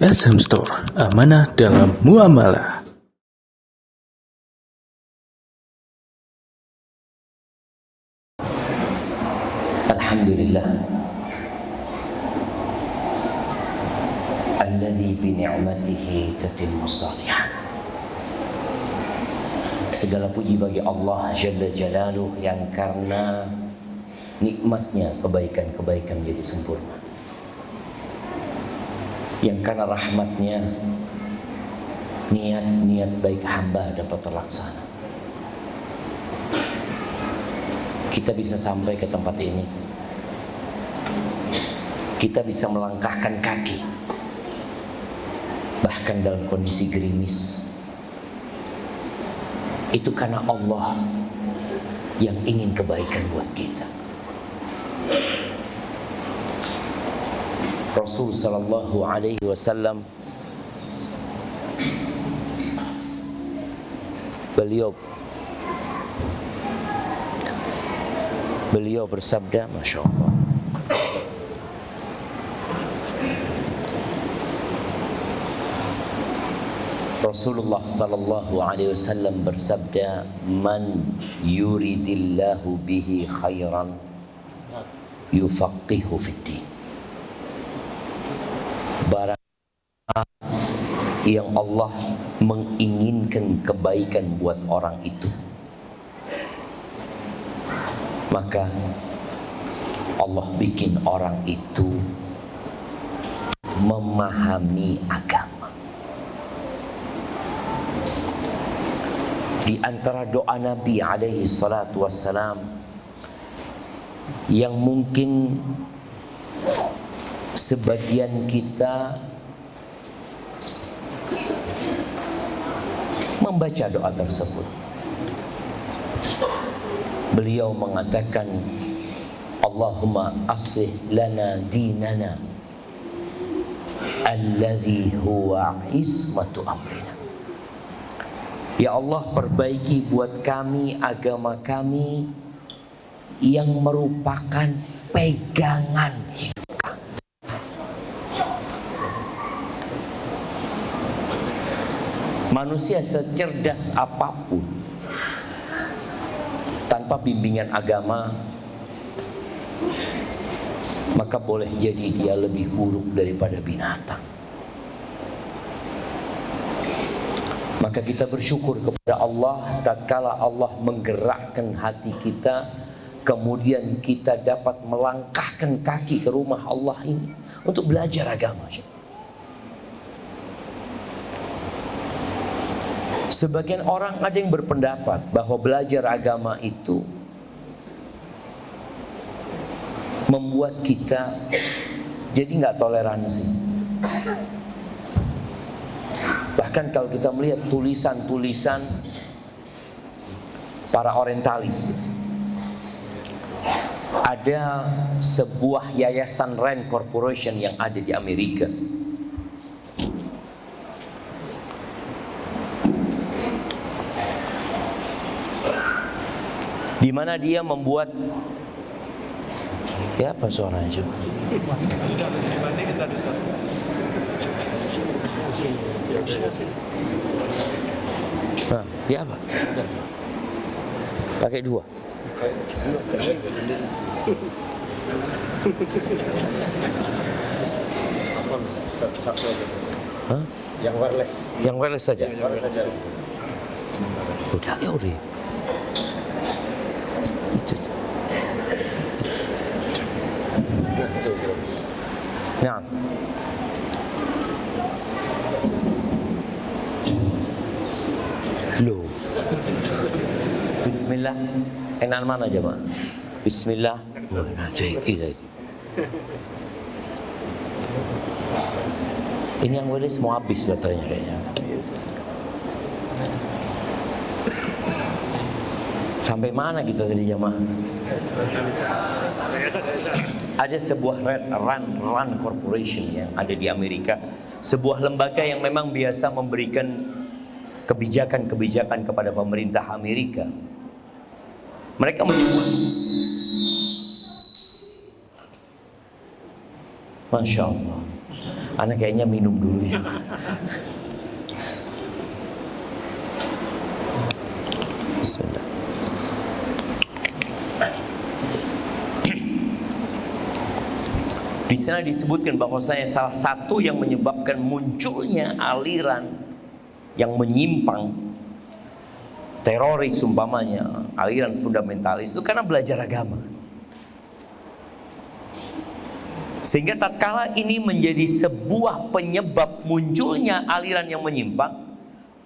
SM Store, amanah dalam muamalah. Alhamdulillah alladzi bi ni'matihi tatimmus shalihat. Segala puji bagi Allah Jalla Jalaluh yang karena nikmatnya kebaikan-kebaikan menjadi sempurna, yang karena rahmatnya niat-niat baik hamba dapat terlaksana. Kita bisa sampai ke tempat ini, kita bisa melangkahkan kaki bahkan dalam kondisi gerimis. Itu karena Allah yang ingin kebaikan buat kita. Rasul sallallahu alaihi wasallam beliau bersabda, Masya Allah, Rasulullah sallallahu alaihi wasallam bersabda, man yuridillahu bihi khairan yufaqihu fiddin. Barang yang Allah menginginkan kebaikan buat orang itu, maka Allah bikin orang itu memahami agama. Di antara doa Nabi alaihi salatu wassalam yang mungkin sebagian kita membaca doa tersebut, beliau mengatakan, Allahumma aslih lana dinana alladhi huwa ismatu amrina. Ya Allah, perbaiki buat kami agama kami yang merupakan pegangan hidup kami. Manusia secerdas apapun, tanpa bimbingan agama, maka boleh jadi dia lebih buruk daripada binatang. Maka kita bersyukur kepada Allah tatkala Allah menggerakkan hati kita, kemudian kita dapat melangkahkan kaki ke rumah Allah ini untuk belajar agama. Sebagian orang ada yang berpendapat bahwa belajar agama itu membuat kita jadi nggak toleransi. Bahkan kalau kita melihat tulisan-tulisan para orientalis, ada sebuah yayasan Rand Corporation yang ada di Amerika, di mana dia membuat, ya apa suaranya coba? Nah, ya apa? Pakai dua. Hah? Yang wireless. Yang wireless saja. Udah, ya udah. Nah, loh. Bismillah. Enak mana jemaah? Bismillah. Oh, nanti kita. Ini yang wireless mau habis baterainya kayaknya. Sampai mana kita tadi jemaah? Ada sebuah Rand Corporation yang ada di Amerika, sebuah lembaga yang memang biasa memberikan kebijakan-kebijakan kepada pemerintah Amerika. Mereka menyebut, Masya Allah, Anak kayaknya minum dulu ya. Bismillah. Di sana disebutkan bahwasanya salah satu yang menyebabkan munculnya aliran yang menyimpang, teroris umpamanya, aliran fundamentalis itu karena belajar agama. Sehingga tatkala ini menjadi sebuah penyebab munculnya aliran yang menyimpang,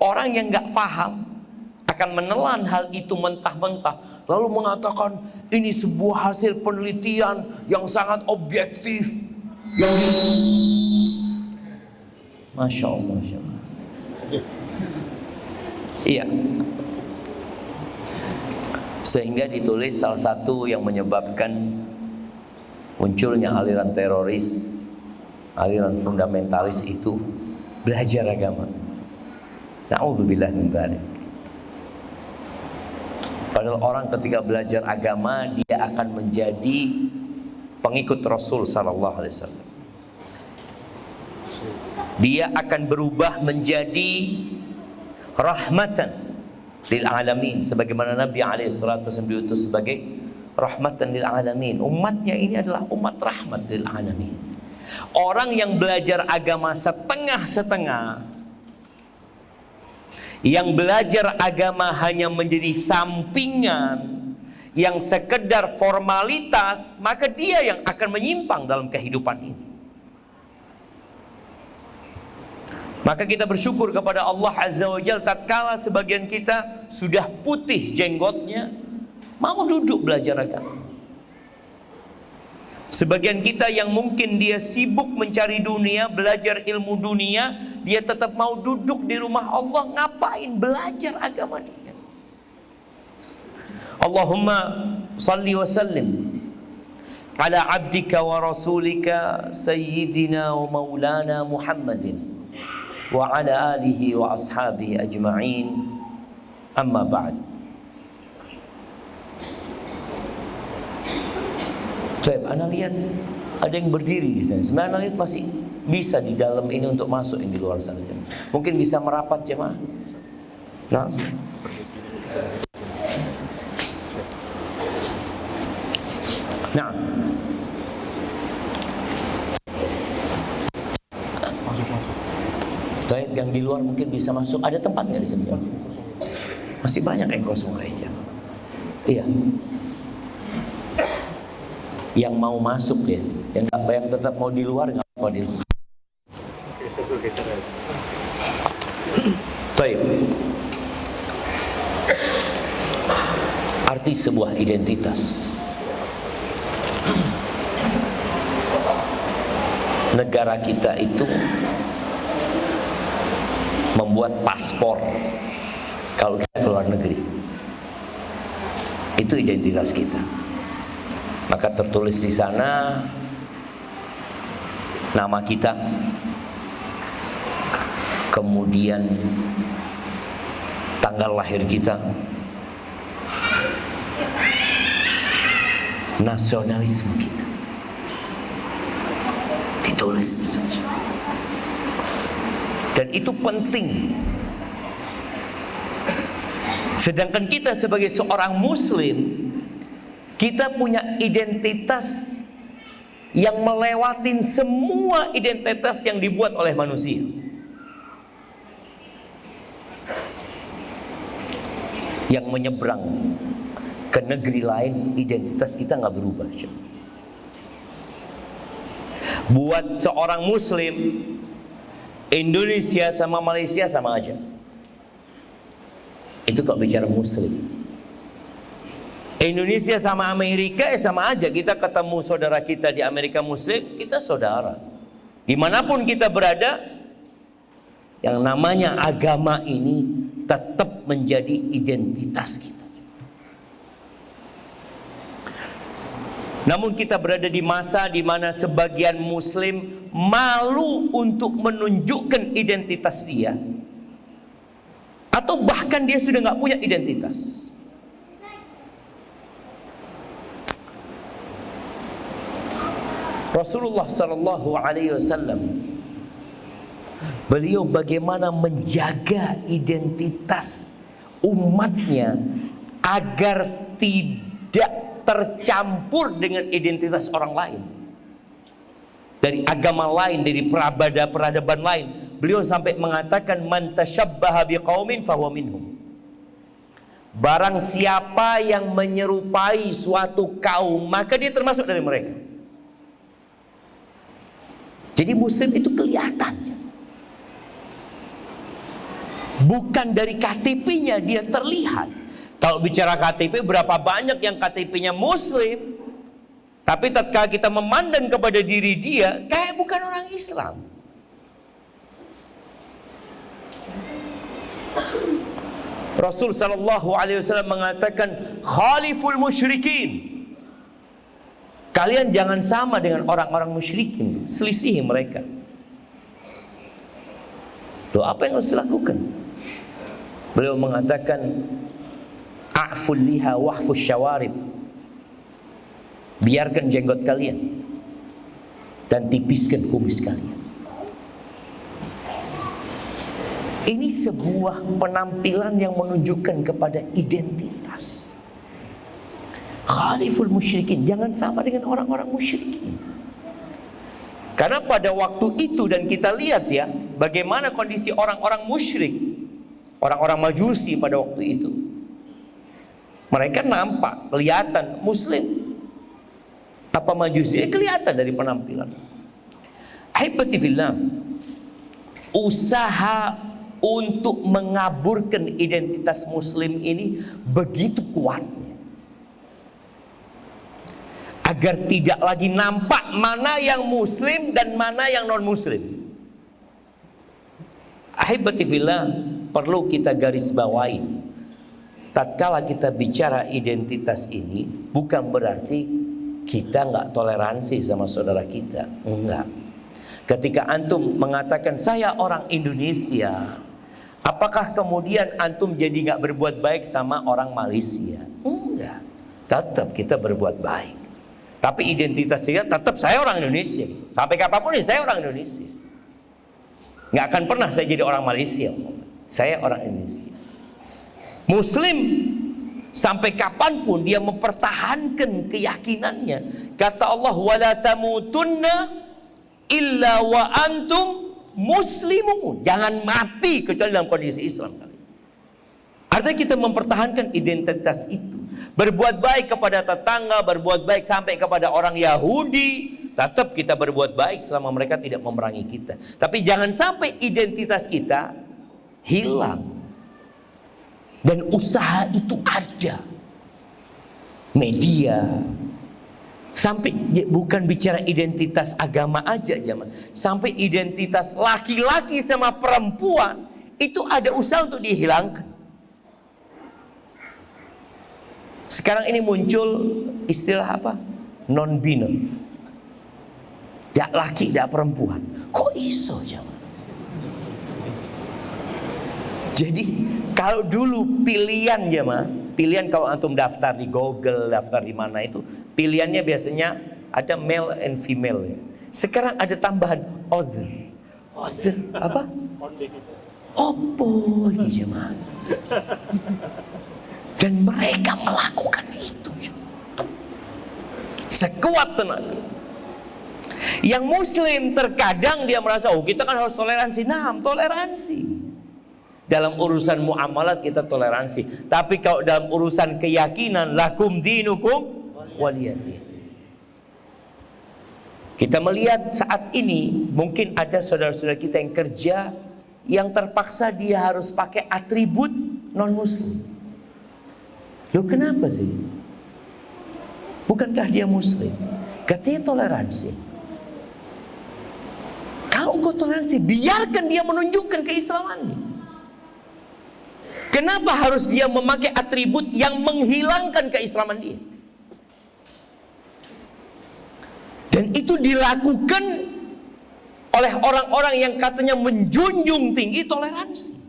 orang yang nggak paham akan menelan hal itu mentah-mentah, lalu mengatakan ini sebuah hasil penelitian yang sangat objektif. Masya Allah, Masya Allah. Iya. Sehingga ditulis salah satu yang menyebabkan munculnya aliran teroris, aliran fundamentalis itu belajar agama. Na'udzubillah min dzalik. Padahal orang ketika belajar agama dia akan menjadi pengikut Rasul sallallahu alaihi wasallam. Dia akan berubah menjadi rahmatan lil alamin, sebagaimana Nabi alaihi salatu wasallam diutus sebagai rahmatan lil alamin. Umatnya ini adalah umat rahmat lil alamin. Orang yang belajar agama setengah-setengah, yang belajar agama hanya menjadi sampingan, yang sekedar formalitas, maka dia yang akan menyimpang dalam kehidupan ini. Maka kita bersyukur kepada Allah Azza wa Jalla tatkala sebagian kita sudah putih jenggotnya, mau duduk belajar agama. Sebagian kita yang mungkin dia sibuk mencari dunia, belajar ilmu dunia, dia tetap mau duduk di rumah Allah. Ngapain belajar agama dia? Allahumma salli wa sallim ala abdika wa rasulika sayyidina wa maulana Muhammadin wa ala alihi wa ashabihi ajma'in, amma ba'd. Baik, Anda lihat ada yang berdiri di sana. Sebenarnya Anda lihat masih bisa di dalam ini untuk masuk, yang di luar sana. Mungkin bisa merapat jemaah. Nah. Nah. Baik, yang di luar mungkin bisa masuk. Ada tempat nggak di sini? Masih banyak yang kosong aja. Iya. Yang mau masuk ya, yang tetap mau di luar nggak apa di luar. Baik. Arti sebuah identitas. Negara kita itu membuat paspor kalau kita keluar negeri. Itu identitas kita. Maka tertulis di sana nama kita, kemudian tanggal lahir kita, nasionalisme kita, ditulis di sana. Dan itu penting. Sedangkan kita sebagai seorang muslim, kita punya identitas yang melewatin semua identitas yang dibuat oleh manusia. Yang menyeberang ke negeri lain, identitas kita nggak berubah. Buat seorang muslim, Indonesia sama Malaysia sama aja. Itu kalau bicara muslim. Indonesia sama Amerika sama aja. Kita ketemu saudara kita di Amerika Muslim, kita saudara. Dimanapun kita berada, yang namanya agama ini tetap menjadi identitas kita. Namun kita berada di masa di mana sebagian Muslim malu untuk menunjukkan identitas dia, atau bahkan dia sudah nggak punya identitas. Rasulullah sallallahu alaihi wasallam Beliau bagaimana menjaga identitas umatnya agar tidak tercampur dengan identitas orang lain, dari agama lain, dari peradaban lain. Beliau sampai mengatakan, man tasyabbaha biqaumin fahuwa minhum. Barang siapa yang menyerupai suatu kaum, maka dia termasuk dari mereka. Jadi muslim itu kelihatan, bukan dari KTP-nya dia terlihat. Kalau bicara KTP, berapa banyak yang KTP-nya muslim, tapi tatkala kita memandang kepada diri dia, kayak bukan orang Islam. Rasul sallallahu alaihi wasallam mengatakan, khaliful musyrikin. Kalian jangan sama dengan orang-orang musyrikin, selisihi mereka. Loh, apa yang harus dilakukan? Beliau mengatakan, a'ful liha wahfus syawarib. Biarkan jenggot kalian dan tipiskan kumis kalian. Ini sebuah penampilan yang menunjukkan kepada identitas. Khaliful musyrikin, jangan sama dengan orang-orang musyrikin. Karena pada waktu itu, dan kita lihat ya, bagaimana kondisi orang-orang musyrik, orang-orang Majusi pada waktu itu. Mereka nampak, kelihatan muslim. Apa Majusi? Kelihatan dari penampilan. Ahibati fillah, usaha untuk mengaburkan identitas muslim ini begitu kuatnya, agar tidak lagi nampak mana yang muslim dan mana yang non muslim. Ahibati fillah, perlu kita garis bawahi, tatkala kita bicara identitas ini, bukan berarti kita nggak toleransi sama saudara kita, enggak. Ketika antum mengatakan saya orang Indonesia, apakah kemudian antum jadi nggak berbuat baik sama orang Malaysia? Enggak, tetap kita berbuat baik. Tapi identitas saya tetap saya orang Indonesia. Sampai kapanpun saya orang Indonesia. Nggak akan pernah saya jadi orang Malaysia. Saya orang Indonesia. Muslim sampai kapanpun dia mempertahankan keyakinannya. Kata Allah, wala tamutunna illa wa antum muslimun. Jangan mati kecuali dalam kondisi Islam. Artinya kita mempertahankan identitas itu. Berbuat baik kepada tetangga, berbuat baik sampai kepada orang Yahudi, tetap kita berbuat baik selama mereka tidak memerangi kita. Tapi jangan sampai identitas kita hilang. Dan usaha itu ada. Media, sampai bukan bicara identitas agama aja, jemaah. Sampai identitas laki-laki sama perempuan itu ada usaha untuk dihilangkan. Sekarang ini muncul istilah apa? Non-binary. Dak laki, dak perempuan. Kok iso, jemaah? Jadi kalau dulu pilihan, jemaah, pilihan kalau antum daftar di Google, daftar di mana itu, pilihannya biasanya ada male and female ya. Sekarang ada tambahan other. Other apa? Opo ini, jemaah. Dan mereka melakukan itu sekuat tenaga. Yang muslim terkadang dia merasa, oh kita kan harus toleransi. Nah, toleransi. Dalam urusan muamalat kita toleransi. Tapi kalau dalam urusan keyakinan, lakum dinukum waliyadin. Kita melihat saat ini mungkin ada saudara-saudara kita yang kerja yang terpaksa dia harus pakai atribut non muslim. Loh, kenapa sih? Bukankah dia muslim? Katanya toleransi. Kalau engkau toleransi, biarkan dia menunjukkan keislamannya. Kenapa harus dia memakai atribut yang menghilangkan keislaman dia? Dan itu dilakukan oleh orang-orang yang katanya menjunjung tinggi toleransi.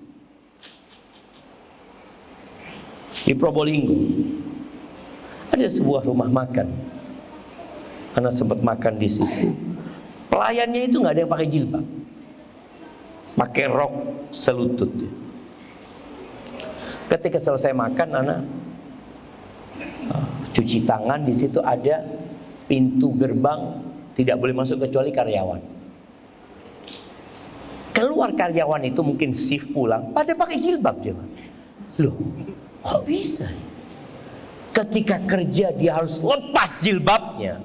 Di Probolinggo ada sebuah rumah makan. Karena sempat makan di situ, pelayannya itu nggak ada yang pakai jilbab. pakai rok selutut. Ketika selesai makan, anak cuci tangan. Di situ ada pintu gerbang, tidak boleh masuk kecuali karyawan. Keluar karyawan itu mungkin shift pulang, pada pakai jilbab dia. Loh, kok bisa? Ketika kerja dia harus lepas jilbabnya.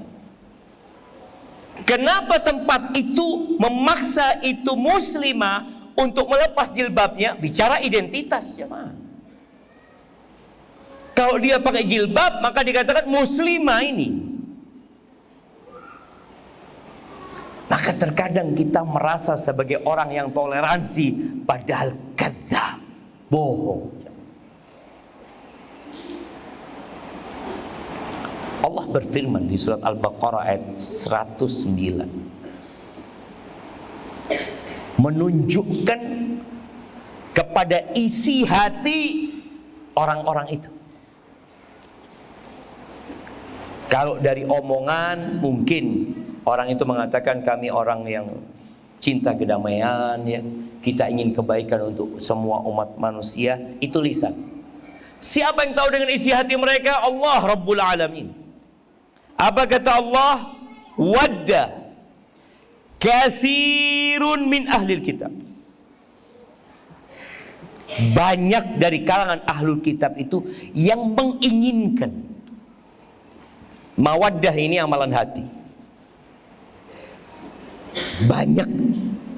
Kenapa tempat itu memaksa itu muslimah untuk melepas jilbabnya? Bicara identitas, jemaah. Kalau dia pakai jilbab, maka dikatakan muslimah ini. Maka terkadang kita merasa sebagai orang yang toleransi, padahal kadzab, bohong. Allah berfirman di surat Al-Baqarah ayat 109, menunjukkan kepada isi hati orang-orang itu. Kalau dari omongan mungkin orang itu mengatakan kami orang yang cinta kedamaian, ya, kita ingin kebaikan untuk semua umat manusia, itu lisan. Siapa yang tahu dengan isi hati mereka? Allah Rabbul Alamin. Apa kata Allah? Wadda katsirun min ahlil kitab. Banyak dari kalangan ahlul kitab itu yang menginginkan. Mawaddah ini amalan hati. Banyak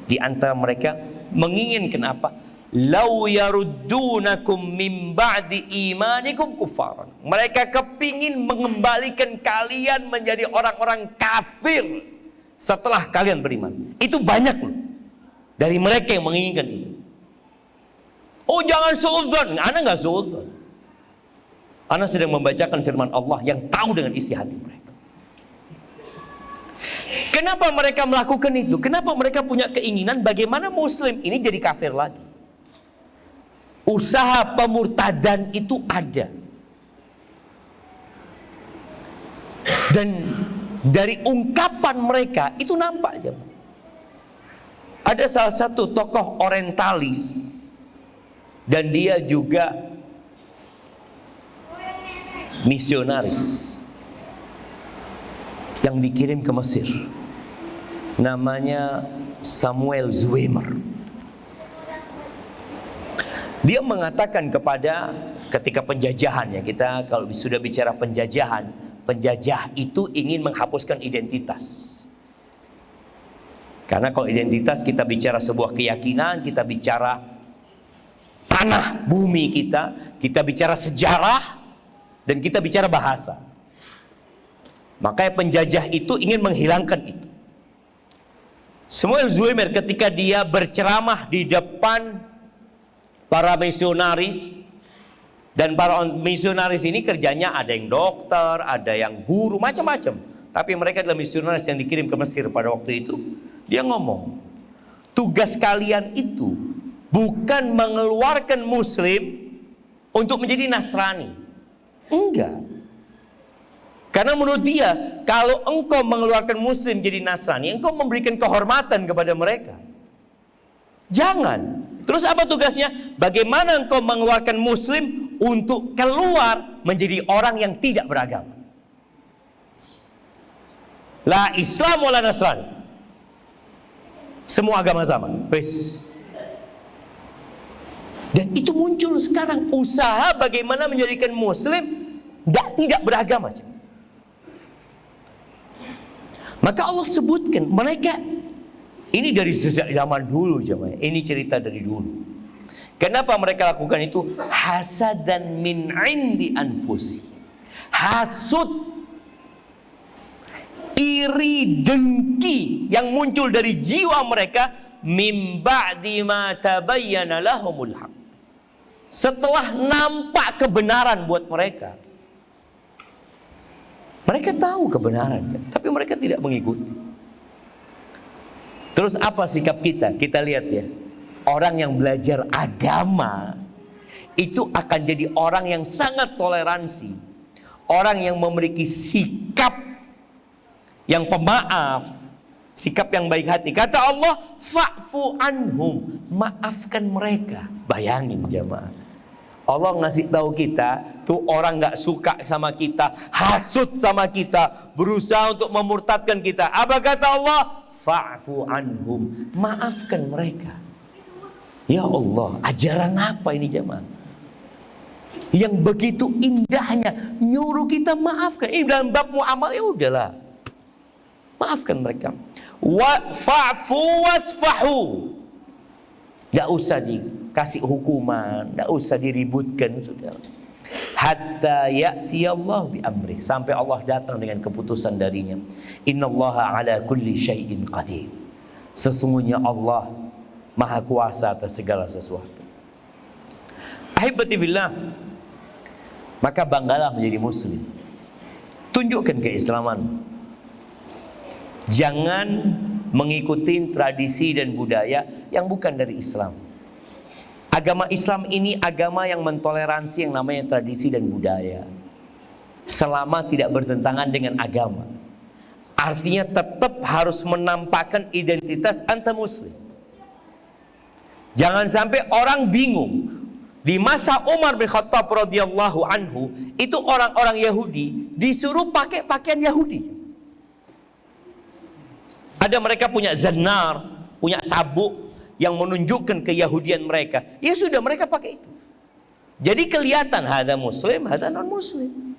di antara mereka menginginkan apa? Lau yaruddunakum min ba'di imanikum kufaran. Mereka kepingin mengembalikan kalian menjadi orang-orang kafir setelah kalian beriman. Itu banyak loh dari mereka yang menginginkan itu. Oh, jangan suudzon. Ana enggak suudzon. Ana sedang membacakan firman Allah yang tahu dengan isi hati mereka. Kenapa mereka melakukan itu? Kenapa mereka punya keinginan bagaimana muslim ini jadi kafir lagi? Usaha pemurtadan itu ada. Dan dari ungkapan mereka itu nampak aja. Ada salah satu tokoh orientalis dan dia juga misionaris yang dikirim ke Mesir. Namanya Samuel Zwemer. Dia mengatakan kepada ketika penjajahan, ya, kita kalau sudah bicara penjajahan, penjajah itu ingin menghapuskan identitas. Karena kalau identitas kita bicara sebuah keyakinan, kita bicara tanah bumi kita bicara sejarah, dan kita bicara bahasa. Makanya penjajah itu ingin menghilangkan itu. Samuel Zwemer ketika dia berceramah di depan para misionaris, dan para misionaris ini kerjanya ada yang dokter, ada yang guru, macam-macam. Tapi mereka adalah misionaris yang dikirim ke Mesir pada waktu itu. Dia ngomong, tugas kalian itu bukan mengeluarkan muslim untuk menjadi Nasrani. Enggak. Karena menurut dia, kalau engkau mengeluarkan muslim jadi Nasrani, engkau memberikan kehormatan kepada mereka. Jangan. Terus apa tugasnya? Bagaimana engkau mengeluarkan muslim untuk keluar menjadi orang yang tidak beragama. La Islam wala Nasrani. Semua agama sama. Wes. Dan itu muncul sekarang usaha bagaimana menjadikan muslim tidak beragama. Maka Allah sebutkan mereka ini dari sejak zaman dulu, jemaah. Ini cerita dari dulu. Kenapa mereka lakukan itu? Hasadan min indi anfusi. Hasud, iri, dengki yang muncul dari jiwa mereka min ba'di ma tabayyana lahumul haq. Setelah nampak kebenaran buat mereka. Mereka tahu kebenaran, tapi mereka tidak mengikuti. Terus apa sikap kita? Kita lihat ya. Orang yang belajar agama itu akan jadi orang yang sangat toleransi. Orang yang memiliki sikap yang pemaaf. Sikap yang baik hati. Kata Allah, fa'fu anhum, maafkan mereka. Bayangin jemaah. Allah ngasih tahu kita, tuh orang nggak suka sama kita, hasut sama kita, berusaha untuk memurtadkan kita. Apa kata Allah? Fa'fu anhum, maafkan mereka. Ya Allah, ajaran apa ini jemaah? Yang begitu indahnya nyuruh kita maafkan. Ini dalam bab muamalah, ya udahlah, maafkan mereka. Fa'fu wasfahu. Gak usah dikasih hukuman, gak usah diributkan, sudah. Hatta ya'ti Allah bi amrih, sampai Allah datang dengan keputusan darinya. Innallaha ala kulli syai'in qadir. Sesungguhnya Allah Maha Kuasa atas segala sesuatu. Ahibati fillah, maka banggalah menjadi muslim. Tunjukkan keislaman. Jangan mengikuti tradisi dan budaya yang bukan dari Islam. Agama Islam ini agama yang mentoleransi yang namanya tradisi dan budaya, selama tidak bertentangan dengan agama. Artinya tetap harus menampakkan identitas anta muslim. Jangan sampai orang bingung. Di masa Umar bin Khattab radhiyallahu anhu, itu orang-orang Yahudi disuruh pakai pakaian Yahudi. Ada mereka punya zannar, punya sabuk yang menunjukkan keyahudian mereka. Ya sudah, mereka pakai itu. Jadi kelihatan hada muslim, hada non muslim.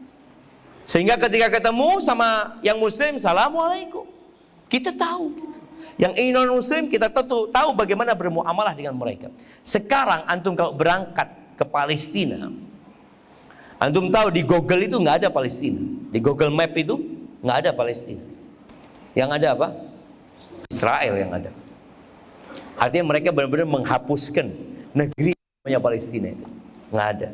Sehingga ketika ketemu sama yang muslim, assalamualaikum, kita tahu gitu. Yang ini non muslim, kita tahu bagaimana bermuamalah dengan mereka. Sekarang antum kalau berangkat ke Palestina, antum tahu di Google itu nggak ada Palestina. Di Google Map itu nggak ada Palestina. Yang ada apa? Israel yang ada. Artinya mereka benar-benar menghapuskan negeri namanya Palestina itu. Nggak ada.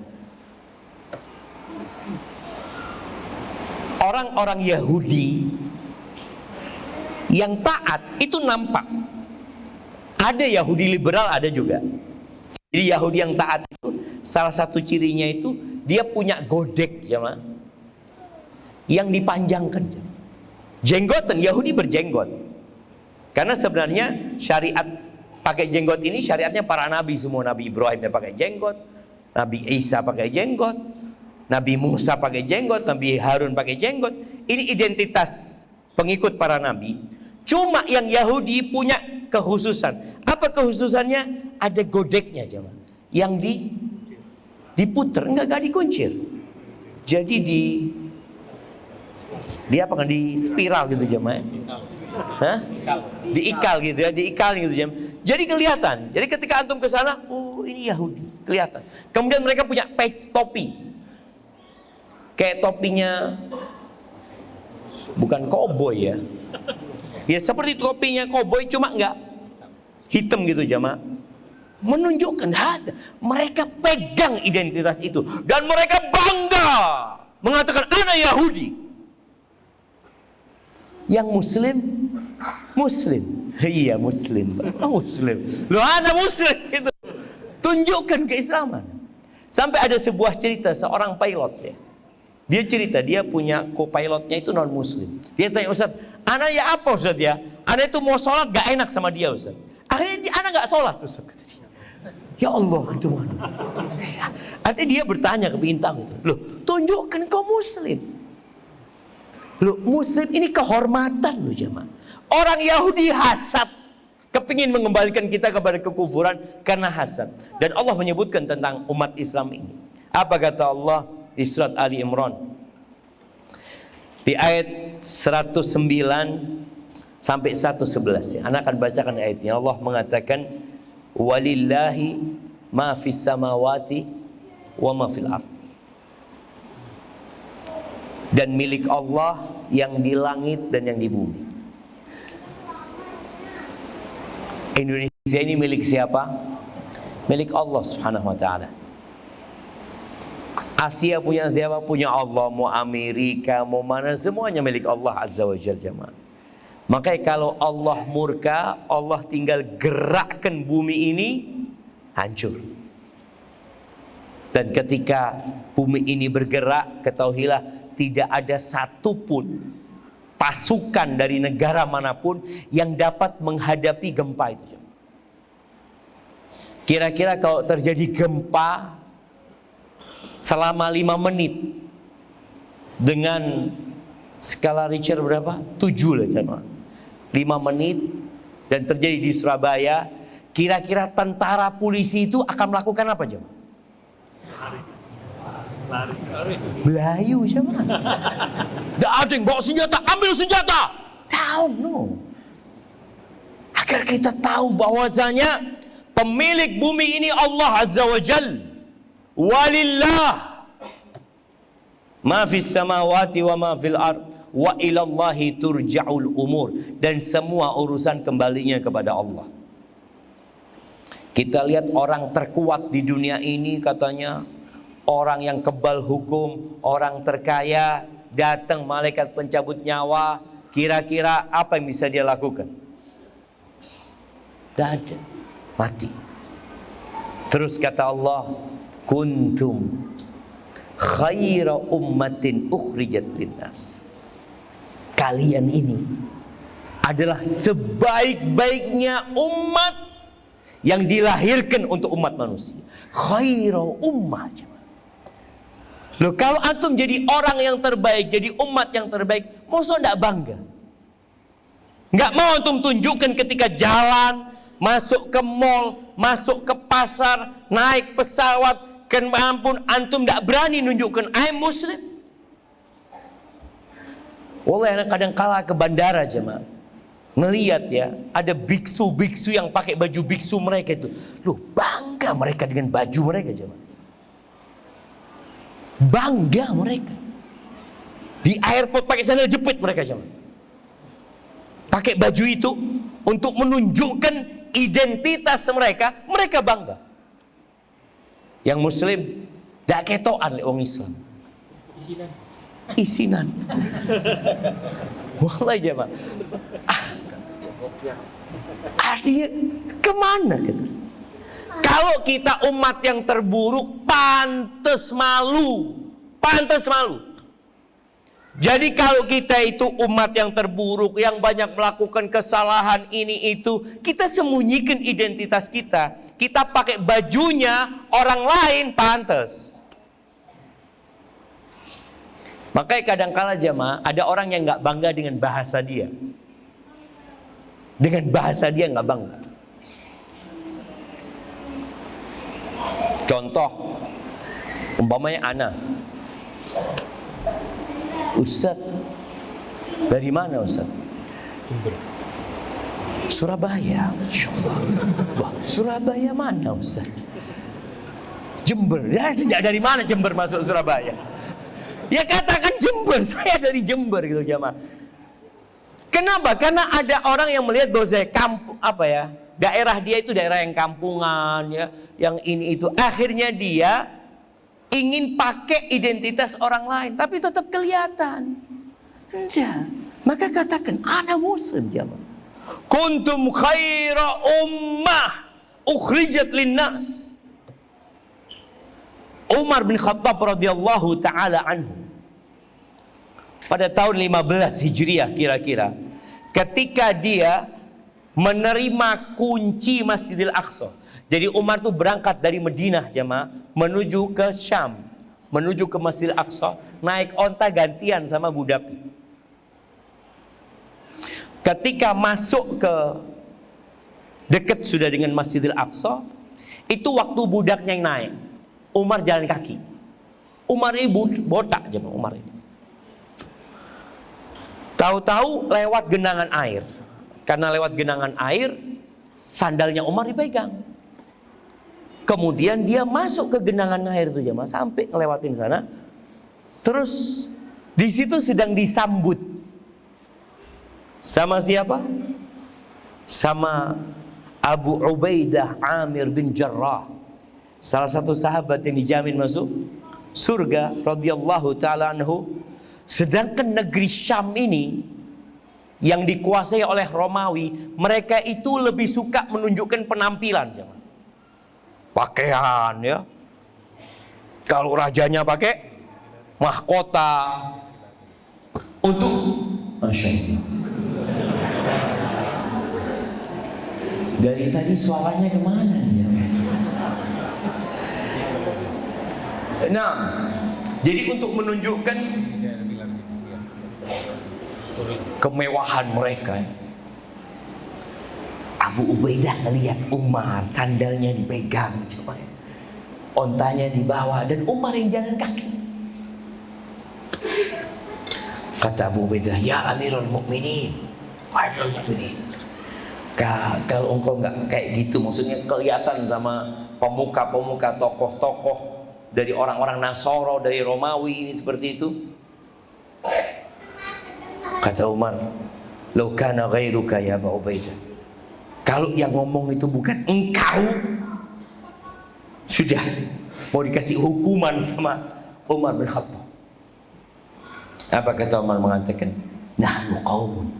Orang-orang Yahudi yang taat itu nampak. Ada Yahudi liberal, ada juga. Jadi Yahudi yang taat itu salah satu cirinya itu dia punya godek, jemaah, yang dipanjangkan. Jenggotan, Yahudi berjenggot. Karena sebenarnya syariat pakai jenggot ini syariatnya para nabi semua. Nabi Ibrahim yang pakai jenggot, Nabi Isa pakai jenggot, Nabi Musa pakai jenggot, Nabi Harun pakai jenggot. Ini identitas pengikut para nabi. Cuma yang Yahudi punya kekhususan. Apa kekhususannya? Ada godeknya, jemaah. Yang diputer, enggak dikuncir. Jadi di apa kan, di spiral gitu, jemaah. Hah? Diikal gitu ya, diikal gitu jemaah. Jadi kelihatan. Jadi ketika antum ke sana, oh ini Yahudi, kelihatan. Kemudian mereka punya topi. Kayak topinya bukan koboi ya. Ya seperti topinya koboi, cuma enggak hitam gitu jemaah. Menunjukkan mereka pegang identitas itu dan mereka bangga mengatakan ana Yahudi. Yang muslim, iya muslim, muslim. Loh, ana muslim itu. Tunjukkan keislaman. Sampai ada sebuah cerita seorang pilot ya. Dia cerita dia punya co-pilotnya itu non muslim. Dia tanya, Ustaz, ana ya apa Ustaz ya? Ana itu mau sholat gak enak sama dia Ustaz. Akhirnya ana gak sholat Ustaz. Ya Allah, aduh mana? Artinya dia bertanya ke bintang itu. Loh, tunjukkan kau muslim. Loh, muslim ini kehormatan loh jemaah. Orang Yahudi hasad, kepingin mengembalikan kita kepada kekufuran karena hasad. Dan Allah menyebutkan tentang umat Islam ini. Apa kata Allah di surat Ali Imran? Di ayat 109 sampai 111 ya. Anak akan bacakan ayatnya. Allah mengatakan, walillahi ma fis samawati wa ma fil ardh. Dan milik Allah yang di langit dan yang di bumi. Indonesia ini milik siapa? Milik Allah Subhanahu wa taala. Asia punya siapa? Punya Allah. Mau Amerika, mau mana, semuanya milik Allah Azza wa Jalla jemaah. Makanya kalau Allah murka, Allah tinggal gerakkan bumi ini, hancur. Dan ketika bumi ini bergerak, ketahuilah tidak ada satupun pasukan dari negara manapun yang dapat menghadapi gempa itu. Kira-kira kalau terjadi gempa selama 5 menit dengan skala Richter berapa? 7 lah jemaah. 5 menit dan terjadi di Surabaya, kira-kira tentara polisi itu akan melakukan apa jemaah? Lari. Belayu jemaah. Nggak ada yang bawa senjata, ambil senjata. Tahu no. Agar kita tahu bahwasanya pemilik bumi ini Allah Azza wa Jal. Walillah ma fis samawati wa ma fil ard wa ilallahi turja'ul umur, dan semua urusan kembalinya kepada Allah. Kita lihat orang terkuat di dunia ini katanya orang yang kebal hukum, orang terkaya, datang malaikat pencabut nyawa, kira-kira apa yang bisa dia lakukan? Tidak ada, mati. Terus kata Allah, kuntum khaira ummatin ukhrijat linnas. Kalian ini adalah sebaik-baiknya umat yang dilahirkan untuk umat manusia. Khaira ummah. Loh, kalau antum jadi orang yang terbaik, jadi umat yang terbaik, masa enggak bangga? Enggak mau antum tunjukkan ketika jalan, masuk ke mall, masuk ke pasar, naik pesawat, kan ampun, antum tidak berani nunjukkan I'm Muslim. Wallahi, kadang kala ke bandara jemaah, ngelihat ya, ada biksu-biksu yang pakai baju biksu mereka itu. Loh, bangga mereka dengan baju mereka jemaah. Bangga mereka. Di airport pakai sandal jepit mereka jemaah. Pakai baju itu untuk menunjukkan identitas mereka, mereka bangga. Yang Muslim tidak ketoan oleh orang Islam. Isinan. Wallahi jemaah. Artinya kemana kita? Kalau kita umat yang terburuk, pantas malu. Pantas malu. Jadi kalau kita itu umat yang terburuk, yang banyak melakukan kesalahan ini itu, kita sembunyikan identitas kita. Kita pakai bajunya orang lain, pantas. Makanya kadang-kala jemaah, ada orang yang nggak bangga dengan bahasa dia. Dengan bahasa dia nggak bangga. Contoh, umpamanya ana, Ustaz, dari mana Ustaz? Surabaya. Wah, Surabaya mana Ustaz? Jember. Ya, sejak dari mana Jember masuk Surabaya? Ya katakan Jember, saya dari Jember gitu jemaah. Kenapa? Karena ada orang yang melihat bahwa saya daerah dia itu daerah yang kampungan ya, yang ini itu. Akhirnya dia ingin pakai identitas orang lain, tapi tetap kelihatan. Enggak. Maka katakan, ana Muslim jemaah. Kuntum khaira ummah ukhrijat linnas. Umar bin Khattab radhiyallahu taala anhu, pada tahun 15 Hijriah kira-kira, ketika dia menerima kunci Masjidil Aqsa. Jadi Umar tuh berangkat dari Madinah jemaah menuju ke Syam, menuju ke Masjidil Aqsa, naik onta gantian sama budak. Ketika masuk ke dekat sudah dengan Masjidil Aqsa, itu waktu budaknya yang naik. Umar jalan kaki. Umar ini botak jemaah, Umar ini. Tahu-tahu lewat genangan air. Karena lewat genangan air, sandalnya Umar dipegang. Kemudian dia masuk ke genangan air itu jemaah, sampai ngelewatin sana. Terus di situ sedang disambut. Sama siapa? Sama Abu Ubaidah Amir bin Jarrah, salah satu sahabat yang dijamin masuk surga radhiyallahu taala anhu. Sedangkan negeri Syam ini yang dikuasai oleh Romawi, mereka itu lebih suka menunjukkan penampilan, pakaian ya. Kalau rajanya pakai mahkota untuk Masya Allah. Dari tadi suaranya kemana nih? Nah, jadi untuk menunjukkan kemewahan mereka, Abu Ubaidah melihat Umar, sandalnya dipegang, coba ya, ontanya dibawa, dan Umar yang jalan kaki. Kata Abu Ubaidah, ya Amirul Mukminin, Amirul Mukminin, kalau engkau nggak kayak gitu, maksudnya kelihatan sama pemuka-pemuka, tokoh-tokoh dari orang-orang Nasoro, dari Romawi ini seperti itu. Kata Umar, "Lau kana ghairuka ya Abu Ubaidah." Kalau yang ngomong itu bukan engkau, sudah mau dikasih hukuman sama Umar bin Khattab. Apa kata Umar mengatakan? Nahnu qaumun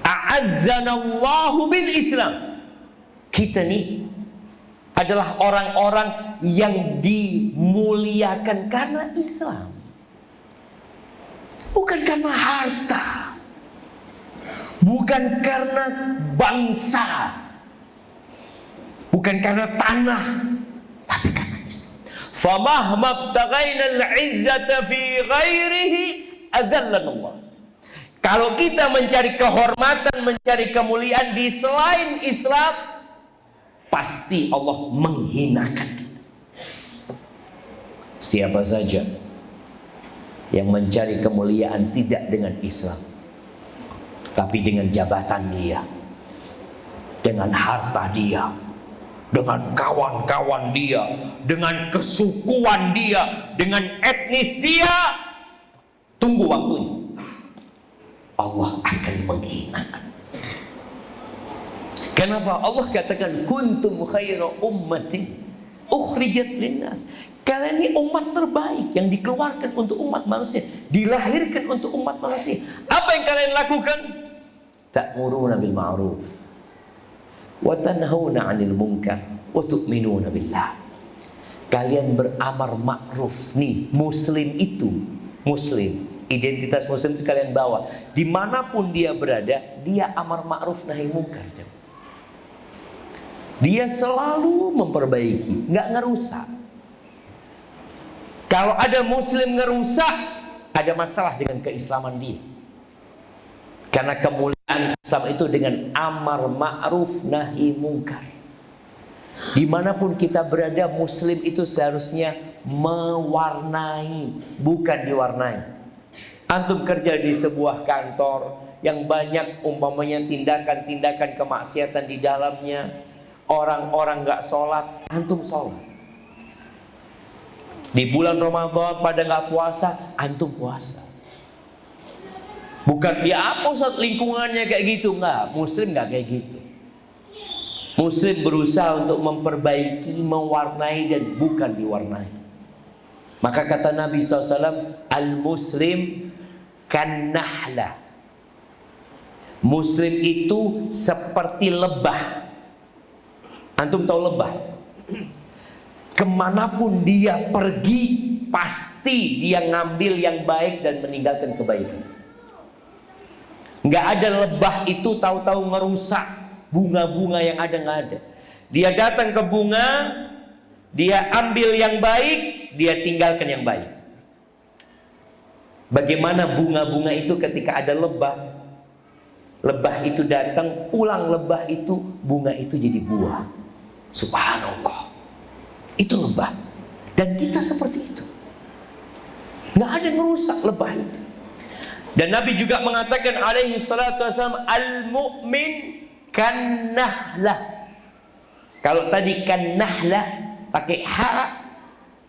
a'azzanallahu bil Islam. Kita nih adalah orang-orang yang dimuliakan karena Islam, bukan karena harta, bukan karena bangsa, bukan karena tanah, tapi karena Islam. Famahma btaghaina al-izzata fi ghairihi adzallana Allah. Kalau kita mencari kehormatan, mencari kemuliaan di selain Islam, pasti Allah menghinakan kita. Siapa saja yang mencari kemuliaan tidak dengan Islam, tapi dengan jabatan dia, dengan harta dia, dengan kawan-kawan dia, dengan kesukuan dia, dengan etnis dia, tunggu waktunya, Allah akan menghinakan. Kenapa? Allah katakan kuntum khaira ummatin ukhrijat linnas. Kalian ini umat terbaik yang dikeluarkan untuk umat manusia, dilahirkan untuk umat manusia. Apa yang kalian lakukan? Ta'muruna bil ma'ruf wa tanhauna 'anil munkar wa tu'minuna billah. Kalian beramar ma'ruf. Nih, muslim itu, muslim, identitas muslim itu kalian bawa. Dimanapun dia berada, dia amar ma'ruf nahi munkar. Dia selalu memperbaiki, nggak ngerusak. Kalau ada muslim ngerusak, ada masalah dengan keislaman dia. Karena kemuliaan Islam itu dengan amar ma'ruf nahi munkar. Dimanapun kita berada, muslim itu seharusnya mewarnai, bukan diwarnai. Antum kerja di sebuah kantor yang banyak umpamanya tindakan-tindakan kemaksiatan di dalamnya, orang-orang gak sholat, antum sholat. Di bulan Ramadan pada gak puasa, antum puasa. Bukan dia apa Ustaz lingkungannya kayak gitu, enggak. Muslim gak kayak gitu. Muslim berusaha untuk memperbaiki, mewarnai, dan bukan diwarnai. Maka kata Nabi SAW, al-muslim kan nahla. Muslim itu seperti lebah. Antum tahu lebah? Kemanapun dia pergi, pasti dia ngambil yang baik dan meninggalkan kebaikan. Nggak ada lebah itu tahu-tahu ngerusak bunga-bunga yang ada, nggak ada. Dia datang ke bunga, dia ambil yang baik, dia tinggalkan yang baik. Bagaimana bunga-bunga itu ketika ada lebah? Lebah itu datang, pulang lebah itu, bunga itu jadi buah. Subhanallah, itu lebah. Dan kita seperti itu, nggak ada yang ngerusak lebah itu. Dan Nabi juga mengatakan alaihi salatu wassalam, al-mu'min kan nahlah. Kalau tadi kan nahlah pakai ha,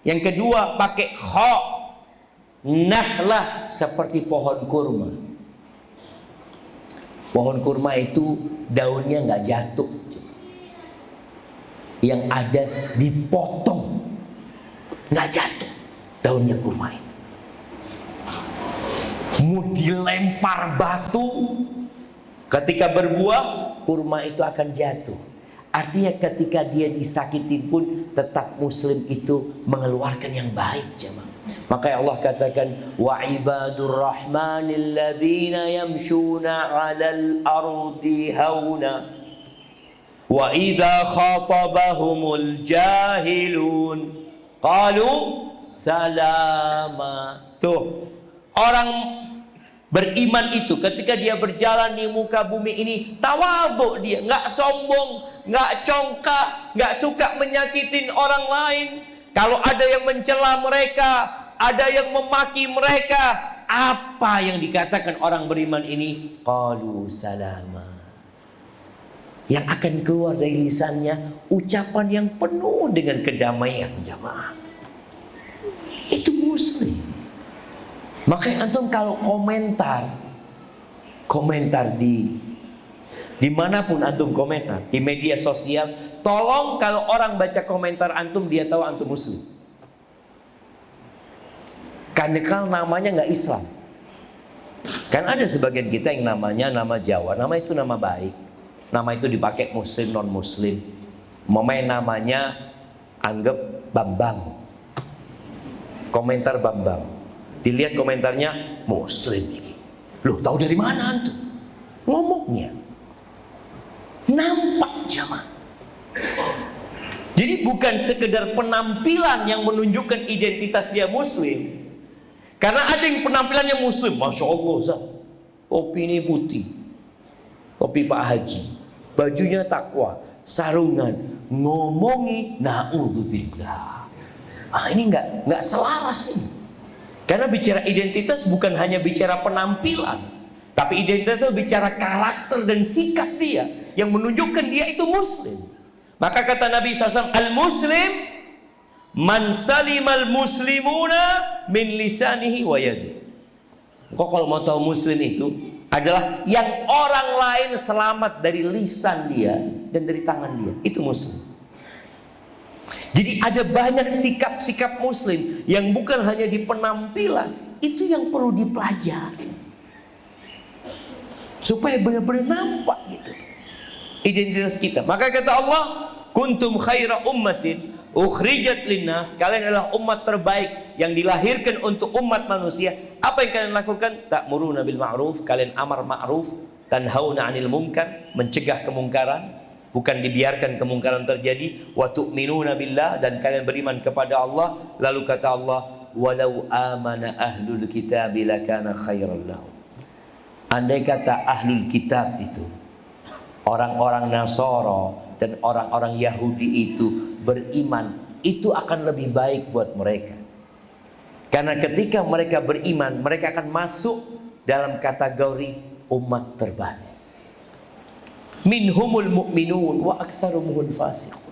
yang kedua pakai kha. Nahlah seperti pohon kurma. Pohon kurma itu daunnya nggak jatuh, yang ada dipotong, nggak jatuh daunnya kurma itu. Mau dilempar batu, ketika berbuah kurma itu akan jatuh. Artinya ketika dia disakitin pun tetap muslim itu mengeluarkan yang baik, jemaah. Maka Allah katakan, wa ibadur rahmanil ladzina yamshuna 'alal ardi hauna wa idza khatabahumul jahilun qalu salama. Tuh, orang beriman itu ketika dia berjalan di muka bumi ini tawadhu, dia nggak sombong, nggak congkak, nggak suka menyakitin orang lain. Kalau ada yang mencela mereka, ada yang memaki mereka, apa yang dikatakan orang beriman ini? Qalu salama. Yang akan keluar dari lisannya ucapan yang penuh dengan kedamaian, jamaah. Itu muslim. Makanya antum kalau komentar di dimanapun antum komentar, di media sosial, tolong kalau orang baca komentar antum, dia tahu antum muslim. Karena kalau namanya nggak Islam. Kan ada sebagian kita yang namanya nama Jawa, nama itu nama baik. Nama itu dipakai muslim, non muslim. Memain namanya anggap Bambang. Komentar Bambang. Dilihat komentarnya muslim ini. Loh, tahu dari mana antum? Ngomongnya. Nampak jamaah. Jadi bukan sekedar penampilan yang menunjukkan identitas dia muslim. Karena ada yang penampilannya muslim, masya Allah, Ustaz. Topi ini putih, topi Pak Haji, bajunya takwa, sarungan, ngomongi na'udzubillah. Ini nggak selaras ini. Karena bicara identitas bukan hanya bicara penampilan, tapi identitas itu bicara karakter dan sikap dia yang menunjukkan dia itu muslim. Maka kata Nabi SAW, al-muslim man salimal muslimuna min lisanihi wa yadihi. Kok kalau mau tahu muslim itu adalah yang orang lain selamat dari lisan dia dan dari tangan dia. Itu muslim. Jadi ada banyak sikap-sikap muslim yang bukan hanya di penampilan, itu yang perlu dipelajari supaya benar-benar nampak gitu identitas kita. Maka kata Allah, kuntum khaira ummatin ukhrijat linnas, kalian adalah umat terbaik yang dilahirkan untuk umat manusia. Apa yang kalian lakukan? Ta'muruna bil ma'ruf, kalian amar ma'ruf, tanhauna 'anil munkar, mencegah kemungkaran, bukan dibiarkan kemungkaran terjadi. Wa tu'minuna billah, dan kalian beriman kepada Allah. Lalu kata Allah, walau amana ahlul kitab lakana khairan lahum. Andai kata ahlul kitab itu, orang-orang Nasara dan orang-orang Yahudi itu beriman, itu akan lebih baik buat mereka. Karena ketika mereka beriman, mereka akan masuk dalam kategori umat terbaik. Minhumul mu'minun wa aktsarumuhul fasiqun.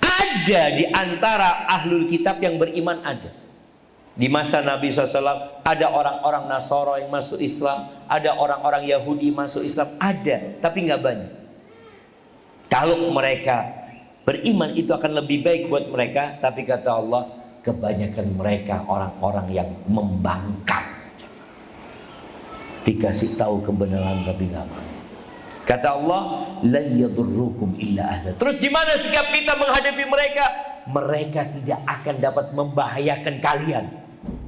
Ada di antara ahlul kitab yang beriman, ada. Di masa Nabi SAW ada orang-orang Nasara yang masuk Islam, ada orang-orang Yahudi masuk Islam, ada, tapi nggak banyak. Kalau mereka beriman itu akan lebih baik buat mereka, tapi kata Allah, kebanyakan mereka orang-orang yang membangkang. Dikasih tahu kebenaran tapi nggak mau. Kata Allah, la yadurrukum illa adza. Terus gimana sikap kita menghadapi mereka? Mereka tidak akan dapat membahayakan kalian.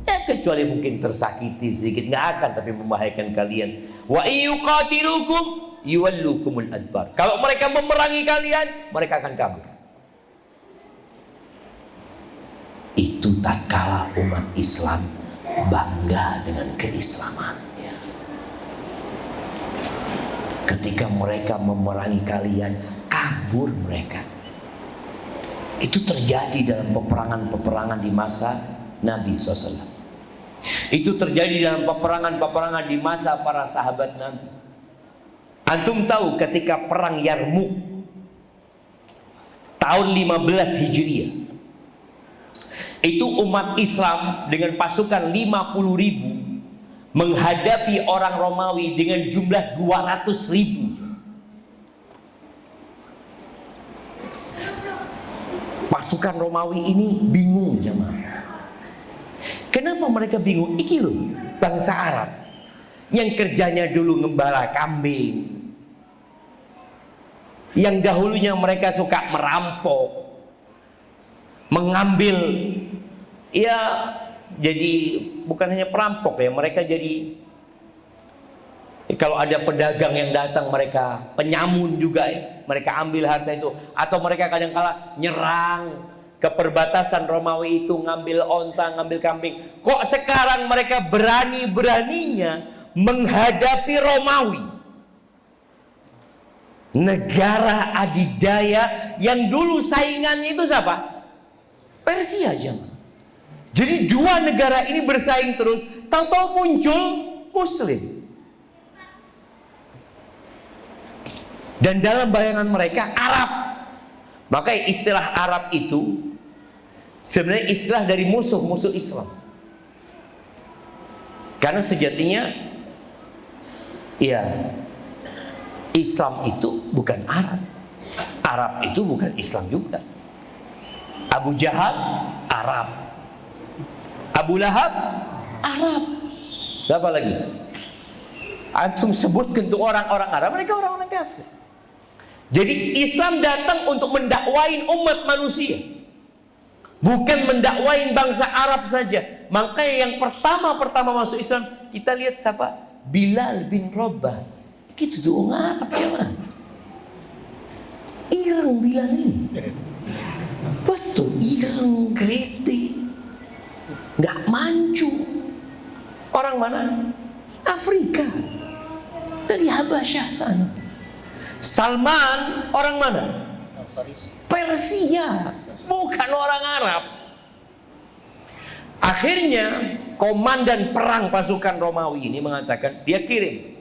Ya, kecuali mungkin tersakiti sedikit, nggak akan, tapi membahayakan kalian. Wa yuqatilukum yuwallukumul adbar. Kalau mereka memerangi kalian, mereka akan kabur. Itu tatkala umat Islam bangga dengan keislamannya. Ketika mereka memerangi kalian, kabur mereka. Itu terjadi dalam peperangan-peperangan di masa Nabi SAW. Itu terjadi dalam peperangan-peperangan di masa para sahabat Nabi. Antum tahu ketika perang Yarmuk tahun 15 Hijriah, itu umat Islam dengan pasukan 50.000 menghadapi orang Romawi dengan jumlah 200.000. Pasukan Romawi ini bingung jemaah. Kenapa mereka bingung? Iki loh, bangsa Arab yang kerjanya dulu ngembala kambing, yang dahulunya mereka suka merampok, mengambil ya jadi bukan hanya perampok ya, mereka jadi kalau ada pedagang yang datang mereka penyamun juga ya, mereka ambil harta itu, atau mereka kadang-kala nyerang ke perbatasan Romawi itu, ngambil onta, ngambil kambing. Kok sekarang mereka berani-beraninya menghadapi Romawi, negara adidaya yang dulu saingannya itu siapa? Persia aja. Jadi dua negara ini bersaing terus, tahu-tahu muncul Muslim. Dan dalam bayangan mereka Arab. Makanya istilah Arab itu sebenarnya istilah dari musuh-musuh Islam. Karena sejatinya ya, Islam itu bukan Arab. Arab itu bukan Islam juga. Abu Jahal Arab, Abu Lahab Arab. Siapa lagi? Antum sebutkan tuh orang-orang Arab, mereka orang-orang kafir. Jadi Islam datang untuk mendakwain umat manusia, bukan mendakwain bangsa Arab saja. Makanya yang pertama masuk Islam, kita lihat siapa? Bilal bin Rabah. Gitu tuh orang Arab ya man. Ireng Bilal ini. Betul, ireng, kritik, nggak mancu. Orang mana? Afrika, dari Habasyah sana. Salman orang mana? Persia, bukan orang Arab. Akhirnya komandan perang pasukan Romawi ini mengatakan dia kirim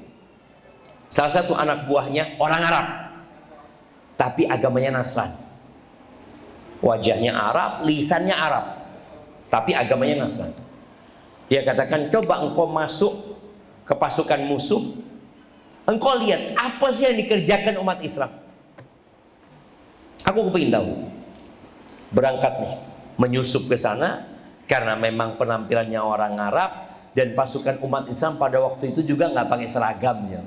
salah satu anak buahnya orang Arab, tapi agamanya Nasrani. Wajahnya Arab, lisannya Arab, tapi agamanya Nasrani. Dia katakan, coba engkau masuk ke pasukan musuh, engkau lihat apa sih yang dikerjakan umat Islam. Aku kepingin tahu. Berangkat nih, menyusup ke sana karena memang penampilannya orang Arab, dan pasukan umat Islam pada waktu itu juga nggak pakai seragamnya.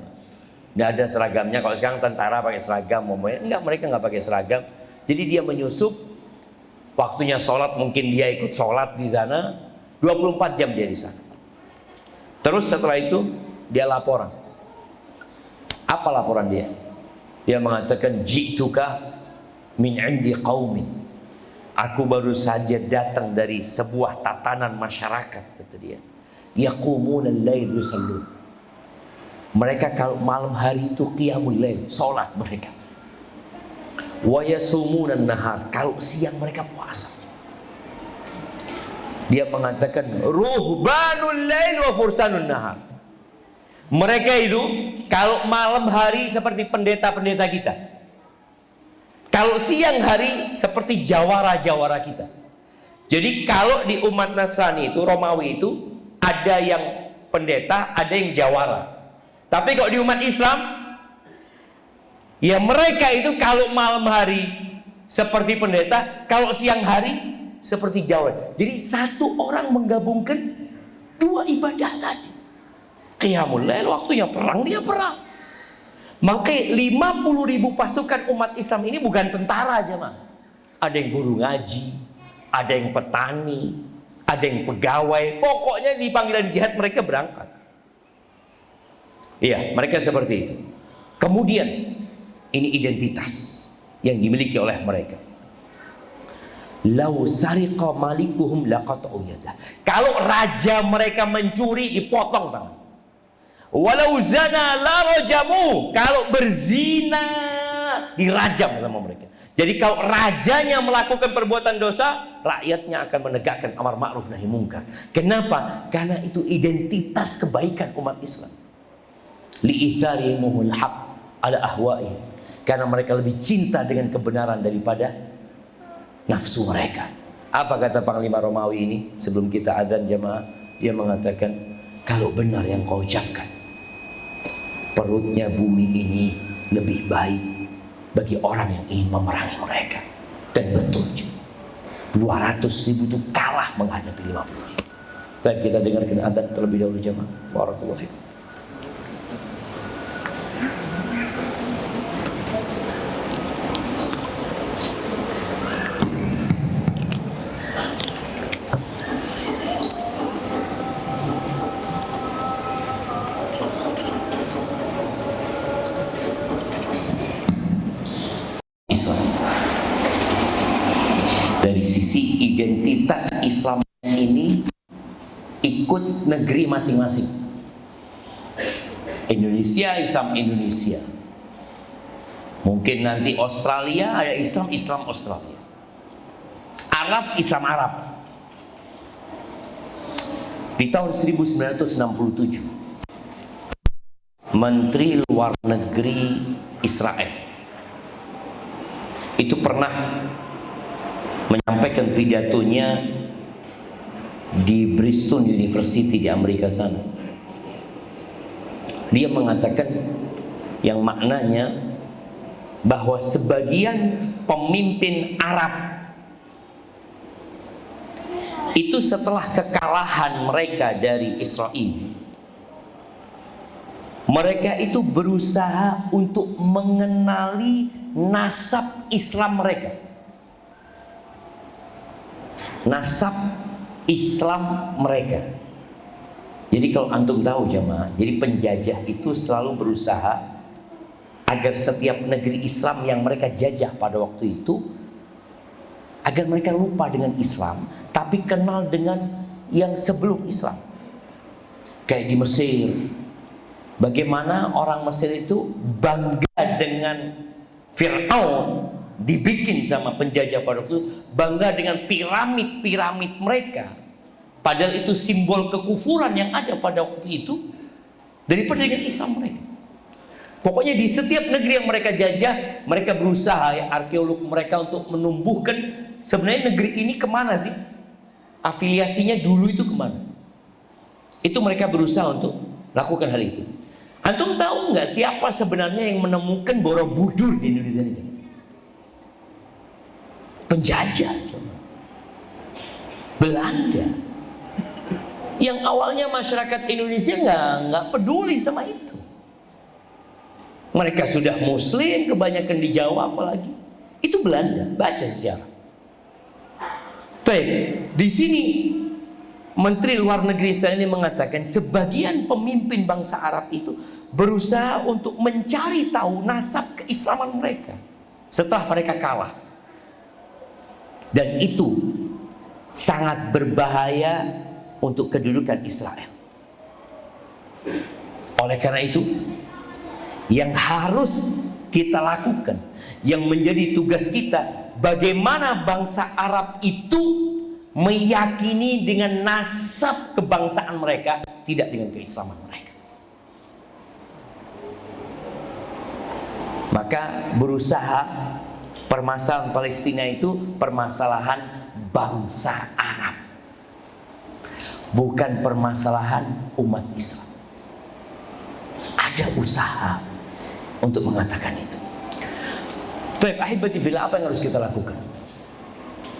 Nggak ada seragamnya. Kalau sekarang tentara pakai seragam, enggak, mereka nggak pakai seragam. Jadi dia menyusup, waktunya sholat mungkin dia ikut sholat di sana, 24 jam dia di sana. Terus setelah itu dia laporan. Apa laporan dia? Dia mengatakan, ji'tuka min indi qaumin. Aku baru saja datang dari sebuah tatanan masyarakat, kata dia. Yaqumuna al-lail yusallun. Mereka kalau malam hari itu qiyamul lail, salat mereka. Wa yasumuna an-nahar. Kalau siang mereka puasa. Dia mengatakan ruhbanul lail wa fursanun nahar. Mereka itu kalau malam hari seperti pendeta-pendeta kita, kalau siang hari seperti jawara-jawara kita. Jadi kalau di umat Nasrani itu, Romawi itu, ada yang pendeta, ada yang jawara. Tapi kalau di umat Islam, ya mereka itu kalau malam hari seperti pendeta, kalau siang hari seperti jawara. Jadi satu orang menggabungkan dua ibadah tadi. Qiyamul lail, waktunya perang, dia perang. Makanya 50.000 pasukan umat Islam ini bukan tentara aja, mah. Ada yang guru ngaji, ada yang petani, ada yang pegawai. Pokoknya di panggilan jihad mereka berangkat. Iya, mereka seperti itu. Kemudian ini identitas yang dimiliki oleh mereka. Lau sariqa malikuhum laqata'u yadah. Kalau raja mereka mencuri, dipotong tangan. Walau zana la rajamu. Kalau berzina, dirajam sama mereka. Jadi kalau rajanya melakukan perbuatan dosa, rakyatnya akan menegakkan amar ma'ruf nahi munkar. Kenapa? Karena itu identitas kebaikan umat Islam. Li'itharihimul haq ala ahwa'ihim. Karena mereka lebih cinta dengan kebenaran daripada nafsu mereka. Apa kata Panglima Romawi ini sebelum kita adzan jamaah? Dia mengatakan, kalau benar yang kau ucapkan, perutnya bumi ini lebih baik bagi orang yang ingin memerangi mereka. Dan betul, 200.000 itu kalah menghadapi 50.000. Baik, kita dengarkan adzan terlebih dahulu jamaah. Barakallahu fikum. Dari sisi identitas Islam ini ikut negeri masing-masing. Indonesia, Islam Indonesia. Mungkin nanti Australia ada Islam, Islam Australia. Arab, Islam Arab. Di tahun 1967, Menteri Luar Negeri Israel itu pernah menyampaikan pidatonya di Bristol University di Amerika sana. Dia mengatakan yang maknanya bahwa sebagian pemimpin Arab itu setelah kekalahan mereka dari Israel, mereka itu berusaha untuk mengenali nasab Islam mereka. Nasab Islam mereka. Jadi kalau antum tahu jamaah, jadi penjajah itu selalu berusaha agar setiap negeri Islam yang mereka jajah pada waktu itu, agar mereka lupa dengan Islam, tapi kenal dengan yang sebelum Islam. Kayak di Mesir, bagaimana orang Mesir itu bangga dengan Fir'aun, dibikin sama penjajah pada waktu itu, bangga dengan piramid-piramid mereka, padahal itu simbol kekufuran yang ada pada waktu itu, daripada dengan Islam mereka. Pokoknya di setiap negeri yang mereka jajah, mereka berusaha, ya, arkeolog mereka untuk menumbuhkan sebenarnya negeri ini kemana sih, afiliasinya dulu itu kemana. Itu mereka berusaha untuk lakukan hal itu. Antum tahu nggak siapa sebenarnya yang menemukan Borobudur di Indonesia ini? Penjajah, Belanda. Yang awalnya masyarakat Indonesia nggak peduli sama itu. Mereka sudah Muslim, kebanyakan di Jawa apalagi. Itu Belanda, baca sejarah. Baik, di sini Menteri Luar Negeri Israel ini mengatakan sebagian pemimpin bangsa Arab itu berusaha untuk mencari tahu nasab keislaman mereka setelah mereka kalah. Dan itu sangat berbahaya untuk kedudukan Israel. Oleh karena itu, yang harus kita lakukan, yang menjadi tugas kita, bagaimana bangsa Arab itu meyakini dengan nasab kebangsaan mereka, tidak dengan keislaman mereka. Maka berusaha, permasalahan Palestina itu permasalahan bangsa Arab, bukan permasalahan umat Islam. Ada usaha untuk mengatakan itu. Baik, ahibati fillah, apa yang harus kita lakukan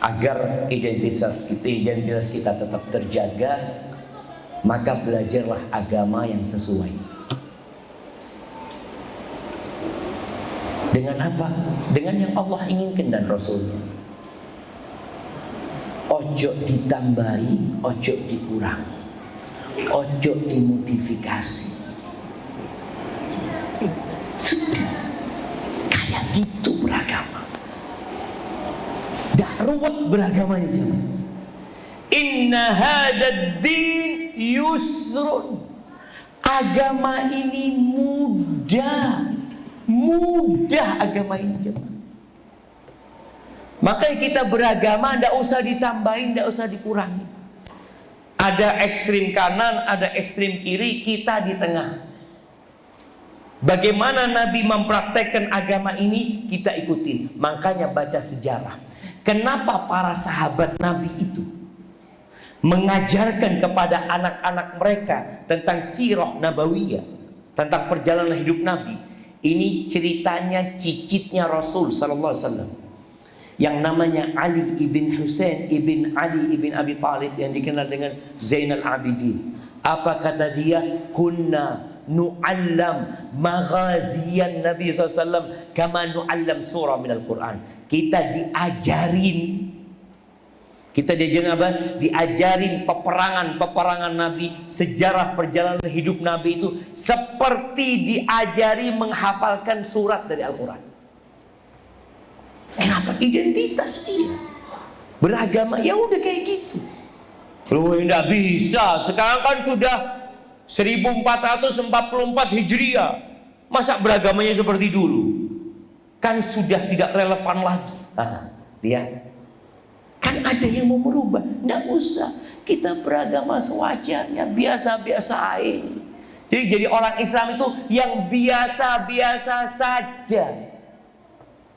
agar identitas kita tetap terjaga? Maka belajarlah agama yang sesuai. Dengan apa? Dengan yang Allah inginkan dan Rasulnya. Ojo ditambahi, ojo dikurangi, ojo dimodifikasi. Sudah kayak gitu beragama. Dak ruwet beragamanya. Inna hadad din yusrun. Agama ini mudah. Mudah agama ini. Makanya kita beragama tidak usah ditambahin, tidak usah dikurangi. Ada ekstrim kanan, ada ekstrim kiri, kita di tengah. Bagaimana Nabi mempraktekkan agama ini, kita ikutin. Makanya baca sejarah. Kenapa para sahabat Nabi itu mengajarkan kepada anak-anak mereka tentang sirah nabawiyah, tentang perjalanan hidup Nabi. Ini ceritanya cicitnya Rasul sallallahu alaihi wasallam, yang namanya Ali ibn Husain ibn Ali ibn Abi Thalib, yang dikenal dengan Zainal Abidin. Apa kata dia? Kunna nu'allam maghaziyan Nabi SAW kama nu'allam surah minal Quran. Kita diajarin apa? Diajarin peperangan Nabi, sejarah perjalanan hidup Nabi itu seperti diajari menghafalkan surat dari Al-Quran. Kenapa? Identitas dia. beragama, ya udah kayak gitu. Loh, enggak bisa. Sekarang kan sudah 1444 Hijriah. Masa beragamanya seperti dulu? Kan sudah tidak relevan lagi. Lihat. Kan ada yang mau merubah. Enggak usah. Kita beragama sewajarnya, biasa-biasa aja. Jadi orang Islam itu yang biasa-biasa saja.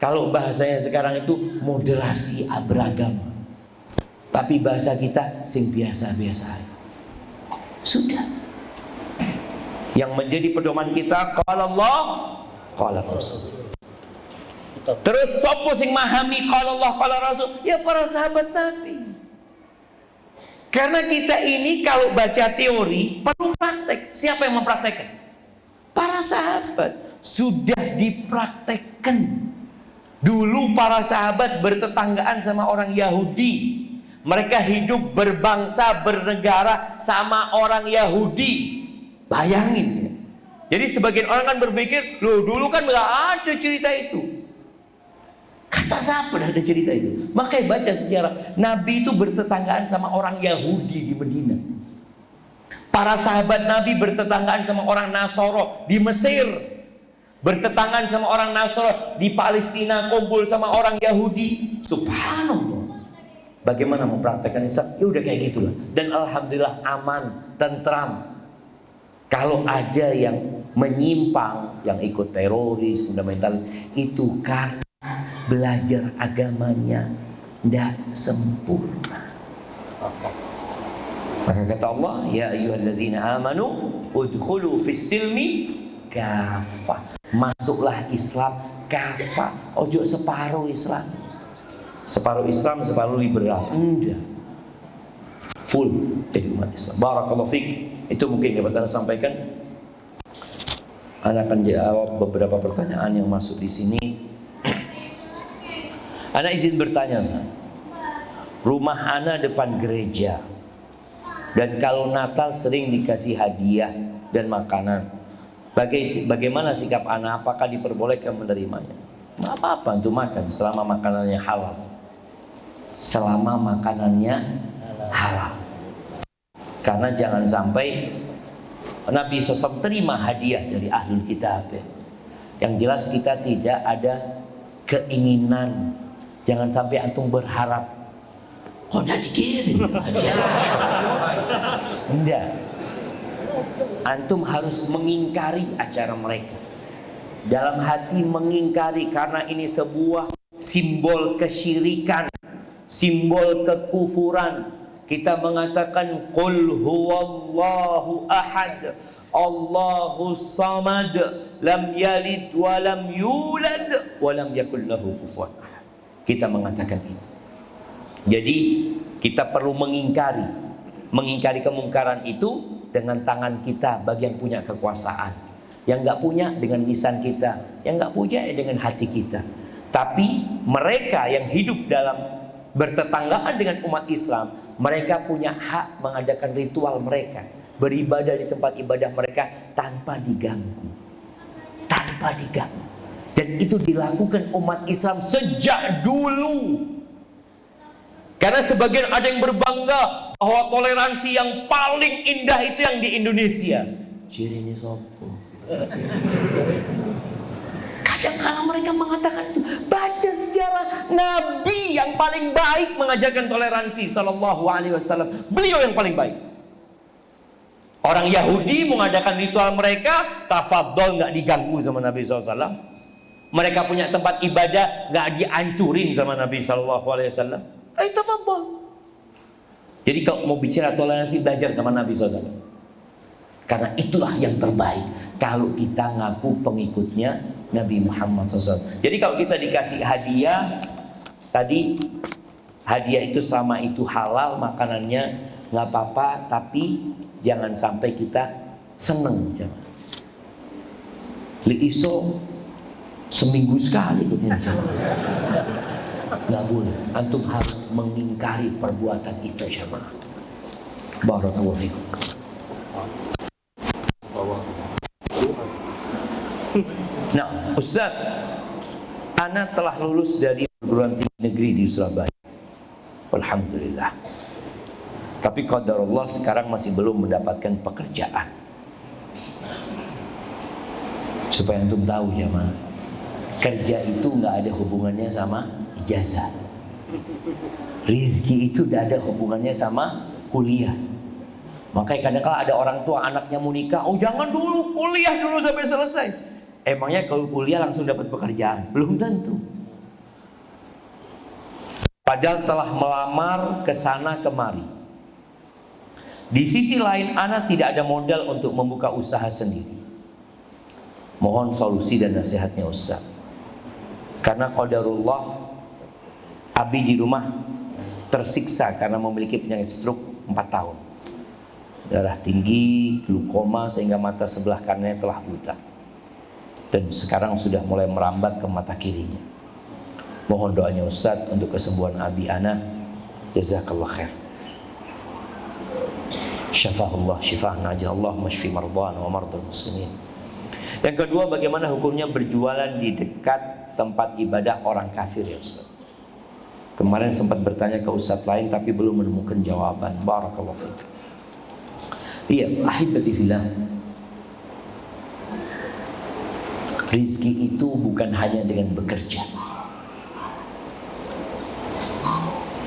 Kalau bahasanya sekarang itu moderasi beragama. Tapi bahasa kita sing biasa-biasa aja. Sudah. Yang menjadi pedoman kita qala Allah, qala Rasul. Terus sopo sing memahami qala Allah, qala Rasul? Ya para sahabat Nabi. Karena kita ini kalau baca teori perlu praktek. Siapa yang mempraktekkan? Para sahabat. Sudah dipraktekkan. Dulu para sahabat bertetanggaan sama orang Yahudi. Mereka hidup berbangsa, bernegara sama orang Yahudi. Bayangin ya. Jadi sebagian orang kan berpikir, loh dulu kan nggak ada cerita itu. Kata siapa dah ada cerita itu? Makanya baca sejarah. Nabi itu bertetanggaan sama orang Yahudi di Medina. Para sahabat Nabi bertetanggaan sama orang Nasoro di Mesir. Bertetanggaan sama orang Nasoro di Palestina, kumpul sama orang Yahudi. Subhanallah. Bagaimana mempraktekkan Islam? Ya udah kayak gitulah. Dan alhamdulillah aman, tentram. Kalau ada yang menyimpang, yang ikut teroris, fundamentalis, itu karena belajar agamanya tidak sempurna. Maka kata Allah, ya ayyuhalladzina amanu udkhulu fis silmi kafah. Masuklah Islam kafah. Ojo separuh Islam. Separuh Islam, separuh liberal. Enggak. Full jadi umat Islam. Barakallahu fiik. Itu mungkin dapat Anda sampaikan. Anda akan jawab beberapa pertanyaan yang masuk di sini. Anda izin bertanya, rumah Anda depan gereja, dan kalau Natal sering dikasih hadiah dan makanan. Bagaimana sikap Anda? Apakah diperbolehkan menerimanya? Nggak apa-apa untuk makan selama makanannya halal. Selama makanannya halal. Karena jangan sampai Nabi SAW terima hadiah dari ahlul kitab. Yang jelas kita tidak ada keinginan. Jangan sampai antum berharap, kok tidak dikirim hadiah? Enggak. Antum harus mengingkari acara mereka. Dalam hati mengingkari, karena ini sebuah simbol kesyirikan, simbol kekufuran. Kita mengatakan qul huwallahu ahad, Allahus samad, lam yalid wa lam yulad wa lam yakul lahu kufuwan ahad. Kita mengatakan itu. Jadi kita perlu mengingkari kemungkaran itu dengan tangan kita bagi yang punya kekuasaan. Yang nggak punya dengan lisan kita, yang nggak punya dengan hati kita. Tapi mereka yang hidup dalam bertetanggaan dengan umat Islam, mereka punya hak mengadakan ritual mereka, beribadah di tempat ibadah mereka tanpa diganggu. Tanpa diganggu. Dan itu dilakukan umat Islam sejak dulu. Karena sebagian ada yang berbangga bahwa toleransi yang paling indah itu yang di Indonesia. Cirinya sopo. Kadang-kala mereka mengatakan itu. Baca sejarah Nabi yang paling baik mengajarkan toleransi sallallahu alaihi wasallam. Beliau yang paling baik. Orang Yahudi mengadakan ritual mereka, tafadhol, nggak diganggu sama Nabi SAW. Mereka punya tempat ibadah, nggak dihancurin sama Nabi sallallahu alaihi wasallam. Tafadhol. Jadi kalau mau bicara toleransi, belajar sama Nabi SAW. Karena itulah yang terbaik kalau kita ngaku pengikutnya Nabi Muhammad SAW. Jadi kalau kita dikasih hadiah, tadi hadiah itu selama itu halal makanannya nggak apa-apa, tapi jangan sampai kita seneng. Li iso seminggu sekali tuh nggak boleh. Antum harus mengingkari perbuatan itu, jemaah. Barakallahu fikum. Nah, Ustaz, Ana telah lulus dari perguruan tinggi negeri di Surabaya. Alhamdulillah. Tapi qadarullah sekarang masih belum mendapatkan pekerjaan. Supaya antum tahu jemaah, kerja itu nggak ada hubungannya sama ijazah. Rizki itu tidak ada hubungannya sama kuliah. Makanya kadang-kadang ada orang tua anaknya mau nikah, oh jangan dulu, kuliah dulu sampai selesai. Emangnya kalau kuliah langsung dapat pekerjaan? Belum tentu. Padahal telah melamar ke sana kemari. Di sisi lain, anak tidak ada modal untuk membuka usaha sendiri. Mohon solusi dan nasihatnya Ustaz. Karena qadarullah, Abi di rumah tersiksa karena memiliki penyakit stroke 4 tahun. Darah tinggi, glukoma sehingga mata sebelah kanannya telah buta. Dan sekarang sudah mulai merambat ke mata kirinya. Mohon doanya Ustaz untuk kesembuhan Abi ana. Jazakallah khair. Syafahullah syifaan ajallah masyfi mardana wa mardal muslimin. Yang kedua, bagaimana hukumnya berjualan di dekat tempat ibadah orang kafir ya Ustaz? Kemarin sempat bertanya ke Ustaz lain tapi belum menemukan jawaban. Barakallahu fiik. Iya, ahibati fillah. Rizki itu bukan hanya dengan bekerja.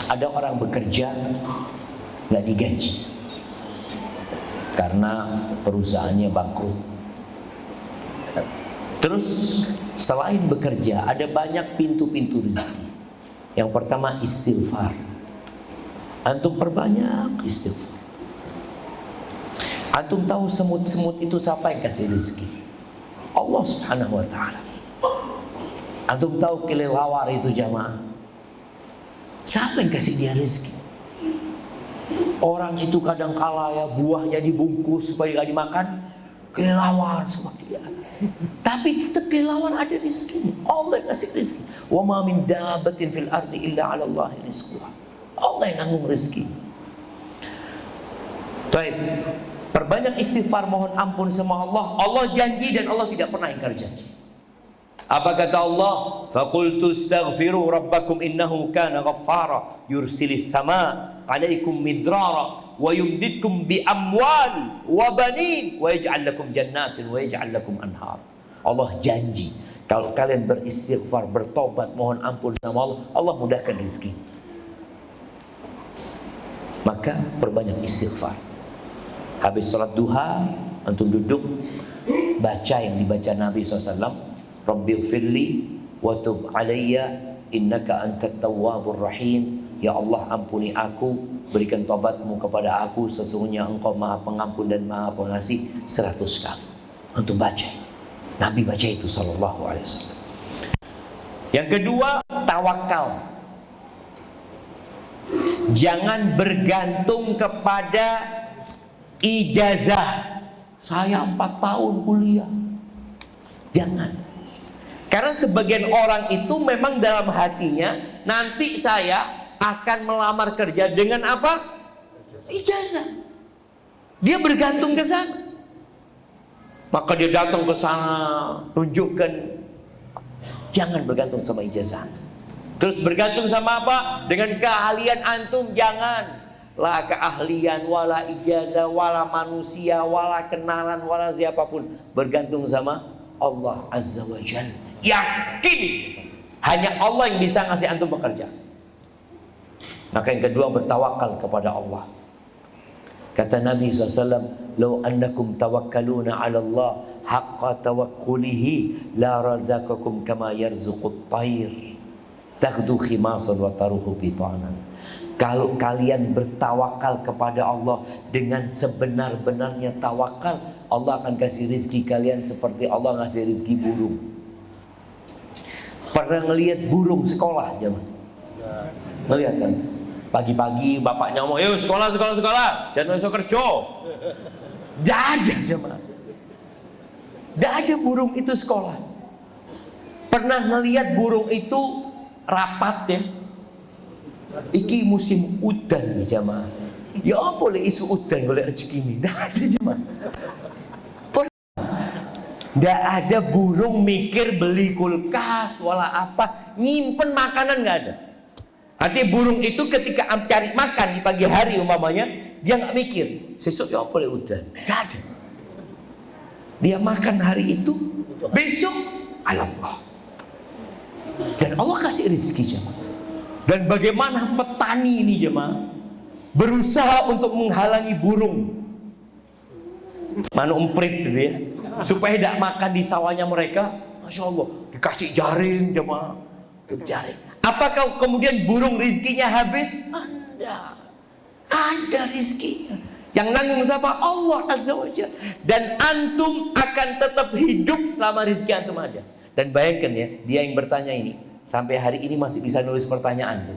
Ada orang bekerja nggak digaji karena perusahaannya bangkrut. Terus selain bekerja ada banyak pintu-pintu rezeki. Yang pertama istighfar. Antum perbanyak istighfar. Antum tahu semut-semut itu siapa yang kasih rezeki? Allah Subhanahu wa ta'ala. Antum tahu kelelawar itu jamaah? Siapa yang kasih dia rezeki? Orang itu kadang kala ya buahnya dibungkus supaya gak dimakan, kelelawar sama dia. Tapi tetap kelelawar ada rezekinya. Allah yang kasih rezeki. Wa ma min dabbatin fil ardi illa 'ala Allahi rizquha. Allah yang nanggung rezeki. Baik. Perbanyak istighfar, mohon ampun sama Allah. Allah janji dan Allah tidak pernah ingkar janji. Apa kata Allah? Faqultu astaghfiru rabbakum innahu kana ghaffara yursilis sama 'alaikum midrara wa yumdidkum bi amwal wa banin wa yaj'al lakum jannatin wa yaj'al lakum anhar. Allah janji kalau kalian beristighfar, bertobat, mohon ampun sama Allah, Allah mudahkan rezeki. Maka perbanyak istighfar. Habis sholat duha, antum duduk, baca yang dibaca Nabi SAW. Rabbighfirli wa tub alayya innaka antat tawwabur rahim. Ya Allah, ampuni aku, berikan taubatmu kepada aku, sesungguhnya engkau maha pengampun dan maha pengasih. 100 kali antum baca. Nabi baca itu sallallahu alaihi wasallam. Yang kedua, tawakal. Jangan bergantung kepada ijazah. Saya 4 tahun kuliah. Jangan. Karena sebagian orang itu memang dalam hatinya, nanti saya akan melamar kerja dengan apa? Ijazah. Dia bergantung ke sana. Maka dia datang ke sana, tunjukkan. Jangan bergantung sama ijazah. Terus bergantung sama apa? Dengan keahlian antum, jangan. La keahlian, wala ijazah, wala manusia, wala kenalan, wala siapapun. Bergantung sama Allah Azza wa Jalla. Yakin hanya Allah yang bisa ngasih antum pekerjaan. Maka yang kedua, bertawakal kepada Allah. Kata Nabi SAW, "Lau annakum tawakkaluna 'ala Allah haqqa tawakkulihi la razaqakum kama yarzuqut tayr taghdu khimasan wa taruhu bitanan." Kalau kalian bertawakal kepada Allah dengan sebenar-benarnya tawakal, Allah akan kasih rezeki kalian seperti Allah ngasih rezeki burung. Pernah ngelihat burung sekolah, jemaah? Ngelihat kan? Pagi-pagi bapaknya ngomong, "Yuk sekolah, sekolah, sekolah. Jangan besok kerja." Tidak ada, jemaah. Tidak ada burung itu sekolah. Pernah ngelihat burung itu rapat ya? Iki musim udan nih jamaah. Ya boleh isu udan boleh rezeki ini. Tidak ada jamaah. Tidak ada burung mikir beli kulkas wala apa, nyimpen makanan nggak ada. Artinya burung itu ketika cari makan di pagi hari umpamanya, dia nggak mikir sesuk ya boleh udan, nggak ada. Dia makan hari itu, besok Allah. Dan Allah kasih rezeki jemaah. Dan bagaimana petani ini jemaah berusaha untuk menghalangi burung manu emprit gitu ya, supaya tidak makan di sawahnya mereka. Masya Allah, dikasih jaring jemaah, jaring. Apakah kemudian burung rizkinya habis? Anda ada rizkinya. Yang nanggung siapa? Allah Azza wa Jalla. Dan antum akan tetap hidup selama rizki antum ada. Dan bayangkan ya, dia yang bertanya ini sampai hari ini masih bisa nulis pertanyaan.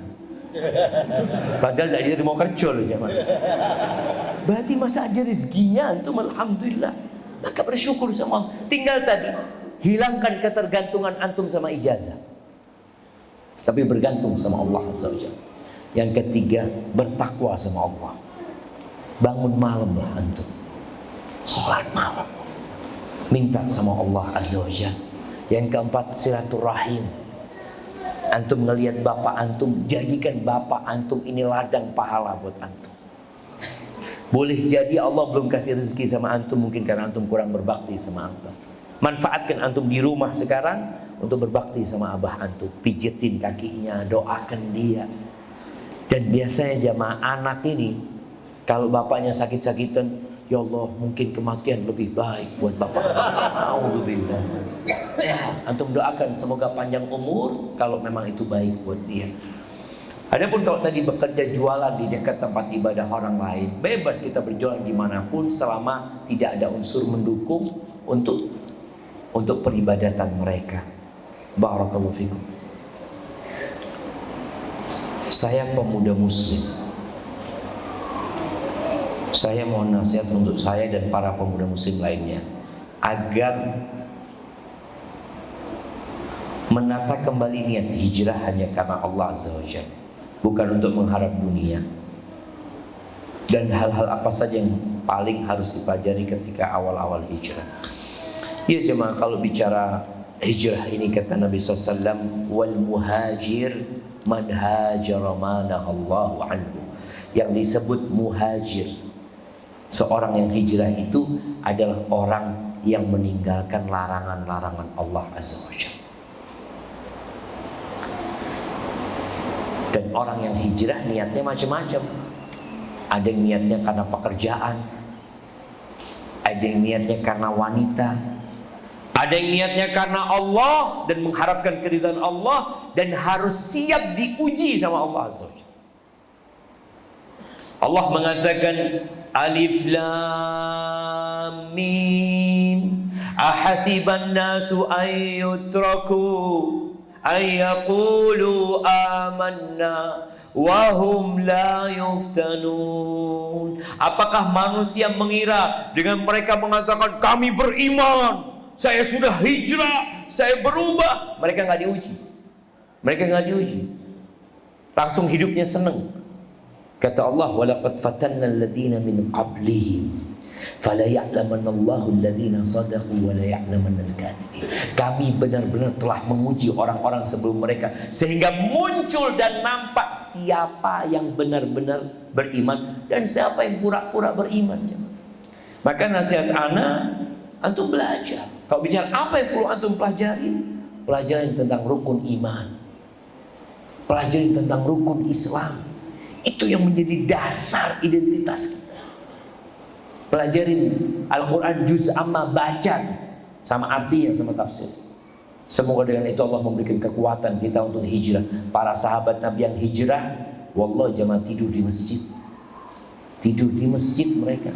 Padahal tidak jadi mau kerja loh jemaah. Berarti masa ada rizkinya antum, alhamdulillah. Maka bersyukur sama Allah. Tinggal tadi hilangkan ketergantungan antum sama ijazah, tapi bergantung sama Allah Azza wa Jalla. Yang ketiga, bertakwa sama Allah. Bangun malam lah antum, sholat malam, minta sama Allah Azza wa Jalla. Yang keempat, silaturahim. Antum ngelihat bapak antum, jadikan bapak antum ini ladang pahala buat antum. Boleh jadi Allah belum kasih rezeki sama antum, mungkin karena antum kurang berbakti sama abah. Manfaatkan antum di rumah sekarang untuk berbakti sama abah antum, pijetin kakinya, doakan dia. Dan biasanya jamaah anak ini, kalau bapaknya sakit-sakitan, ya Allah mungkin kematian lebih baik buat bapak. Alhamdulillah. Antum doakan semoga panjang umur kalau memang itu baik buat dia. Adapun kalau tadi bekerja jualan di dekat tempat ibadah orang lain, bebas kita berjualan dimanapun selama tidak ada unsur mendukung untuk peribadatan mereka. Barakallahu fikum. Saya pemuda muslim, saya mohon nasihat untuk saya dan para pemuda muslim lainnya agar menata kembali niat hijrah hanya karena Allah Azza wa Jalla, bukan untuk mengharap dunia. Dan hal-hal apa saja yang paling harus dipelajari ketika awal-awal hijrah. Ya jemaah, kalau bicara hijrah ini kata Nabi SAW, wal muhajir man hajara manahallahu anhu. Yang disebut muhajir, seorang yang hijrah itu adalah orang yang meninggalkan larangan-larangan Allah Azza wa Jalla. Dan orang yang hijrah niatnya macam-macam. Ada yang niatnya karena pekerjaan, ada yang niatnya karena wanita, ada yang niatnya karena Allah dan mengharapkan keridhaan Allah dan harus siap diuji sama Allah Azza wa Jalla. Allah mengatakan Alif Lam Mim ahasiban nasu ayyutraku ayyaqulu amanna wahum la yuftanun. Apakah manusia mengira dengan mereka mengatakan kami beriman, saya sudah hijrah, saya berubah, mereka nggak diuji, langsung hidupnya senang. Kata Allah, walaqad fatanna alladhina min qablihim fala ya'lamanna Allahu alladhina sadaqu wa la ya'lamanna al-kadhibin. Kami benar-benar telah menguji orang-orang sebelum mereka sehingga muncul dan nampak siapa yang benar-benar beriman dan siapa yang pura-pura beriman. Maka nasihat ana, antum belajar. Kalau bicara apa yang perlu antum pelajarin, pelajaran tentang rukun iman, pelajaran tentang rukun Islam. Itu yang menjadi dasar identitas kita. Pelajarin Al-Quran juz amma, baca sama artinya, sama tafsir. Semoga dengan itu Allah memberikan kekuatan kita untuk hijrah. Para sahabat Nabi yang hijrah, wallah jamaah tidur di masjid. Tidur di masjid mereka.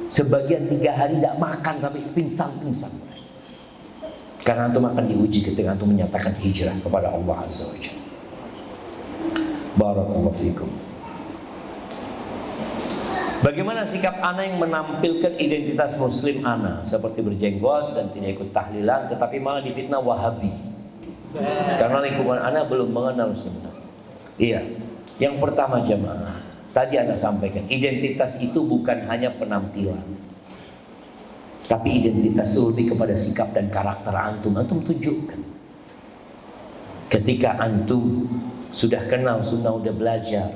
Sebagian 3 hari tidak makan sampai pingsan. Karena antum akan diuji ketika antum menyatakan hijrah kepada Allah Azza wa Jalla. Barakallahu fikum. Bagaimana sikap ana yang menampilkan identitas muslim ana, seperti berjenggot dan tidak ikut tahlilan, tetapi malah difitnah Wahabi karena lingkungan ana belum mengenal sunnah. Iya, yang pertama jemaah, tadi ana sampaikan, identitas itu bukan hanya penampilan, tapi identitas itu lebih kepada sikap dan karakter antum. Antum tunjukkan ketika antum sudah kenal sunnah, udah belajar,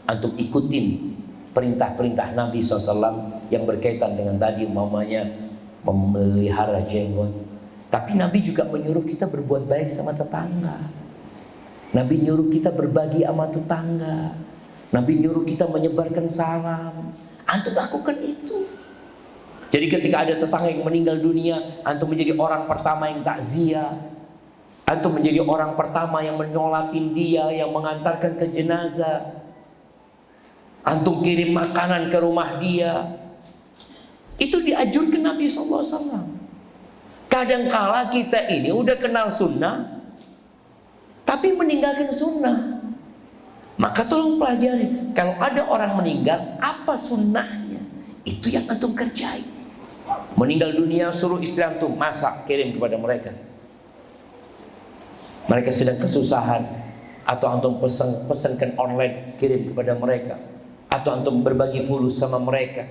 antum ikutin perintah-perintah Nabi SAW yang berkaitan dengan tadi umpamanya memelihara jenggot. Tapi Nabi juga menyuruh kita berbuat baik sama tetangga. Nabi nyuruh kita berbagi sama tetangga. Nabi nyuruh kita menyebarkan salam. Antum lakukan itu. Jadi ketika ada tetangga yang meninggal dunia, antum menjadi orang pertama yang takziah. Antum menjadi orang pertama yang menyolatin dia, yang mengantarkan ke jenazah. Antum kirim makanan ke rumah dia. Itu dianjurkan Nabi SAW. Kadangkala kita ini udah kenal sunnah, tapi meninggalkan sunnah. Maka tolong pelajari, kalau ada orang meninggal, apa sunnahnya? Itu yang antum kerjai. Meninggal dunia, suruh istri antum masak, kirim kepada mereka. Mereka sedang kesusahan, atau antum pesankan online, kirim kepada mereka. Atau antum berbagi fulus sama mereka.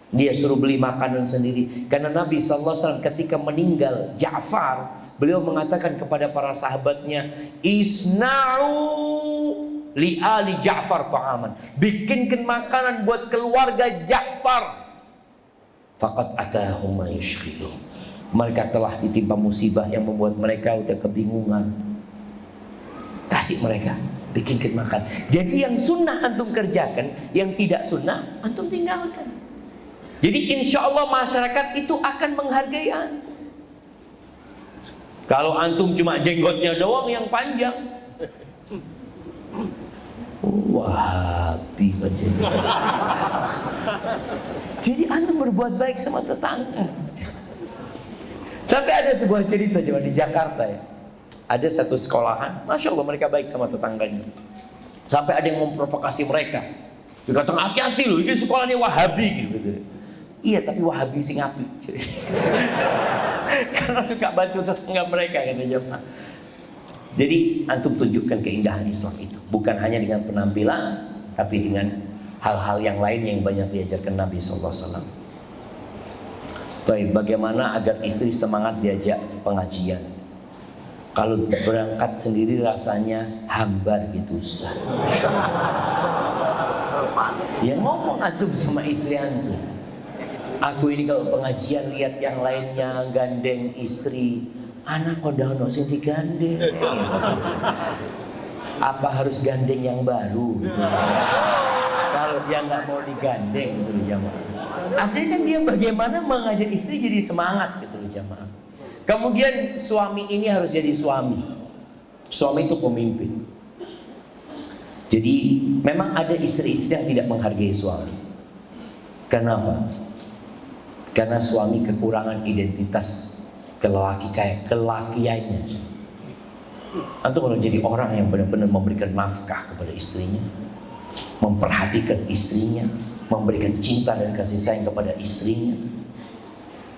Dia suruh beli makanan sendiri. Karena Nabi SAW ketika meninggal Ja'far, beliau mengatakan kepada para sahabatnya, Isna'u li ali Ja'far ta'aman. Bikinkan makanan buat keluarga Ja'far. Faqad atahum ma yushghiluhum. Mereka telah ditimpa musibah yang membuat mereka udah kebingungan. Kasih mereka, bikinkan makan. Jadi yang sunnah antum kerjakan, yang tidak sunnah antum tinggalkan. Jadi insya Allah masyarakat itu akan menghargai antum. Kalau antum cuma jenggotnya doang yang panjang, Wahabi aja. Jadi antum berbuat baik sama tetangga. Sampai ada sebuah cerita coba di Jakarta ya. Ada satu sekolahan, Masya Allah mereka baik sama tetangganya. Sampai ada yang memprovokasi mereka. Dikatakan hati-hati loh, ini sekolahnya Wahabi gitu. Iya tapi Wahabi sing api. Karena suka bantu tetangga mereka katanya Pak. Jadi antum tunjukkan keindahan Islam itu, bukan hanya dengan penampilan, tapi dengan hal-hal yang lain yang banyak diajarkan Nabi SAW. Baik, bagaimana agar istri semangat diajak pengajian? Kalau berangkat sendiri rasanya hambar gitu Ustaz. Ya ngomong antum sama istri antum. Aku ini kalau pengajian lihat yang lainnya gandeng istri, anak kodono sing digandeng. Apa harus gandeng yang baru gitu. Kalau dia nggak mau digandeng gitu loh jamaah. Artinya kan dia bagaimana mengajak istri jadi semangat gitu loh jamaah. Kemudian suami ini harus jadi suami. Suami itu pemimpin. Jadi memang ada istri-istri yang tidak menghargai suami. Kenapa? Karena suami kekurangan identitas kelakiannya. Antum kalau jadi orang yang benar-benar memberikan nafkah kepada istrinya, memperhatikan istrinya, memberikan cinta dan kasih sayang kepada istrinya.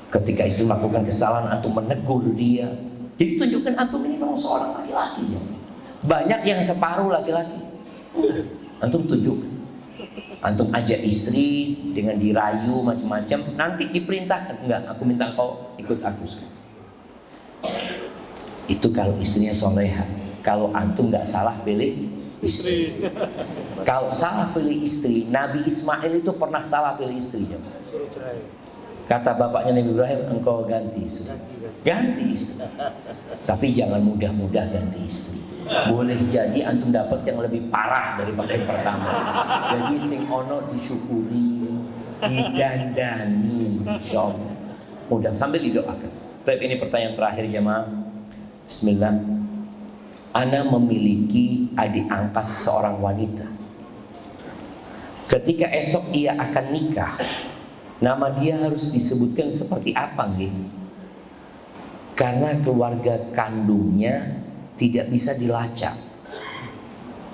Ketika istri melakukan kesalahan, antum menegur dia. Jadi tunjukkan antum ini memang seorang laki-laki ya. Banyak yang separuh laki-laki. Antum tunjukkan. Antum ajak istri dengan dirayu macam-macam, nanti diperintahkan, enggak, aku minta kau ikut aku sekarang. Itu kalau istrinya soleha. Kalau antum nggak salah pilih istri. Kalau salah pilih istri, Nabi Ismail itu pernah salah pilih istrinya. Kata bapaknya Nabi Ibrahim, engkau ganti istri. Ganti istri. Tapi jangan mudah-mudah ganti istri. Boleh jadi antum dapat yang lebih parah daripada yang pertama. Jadi sing ono disyukuri, didandani, insyaallah. Mudah sambil didoakan. Baik, ini pertanyaan terakhir jemaah. Bismillah. Ana memiliki adik angkat seorang wanita. Ketika esok ia akan nikah, nama dia harus disebutkan seperti apa gitu? Karena keluarga kandungnya tidak bisa dilacak.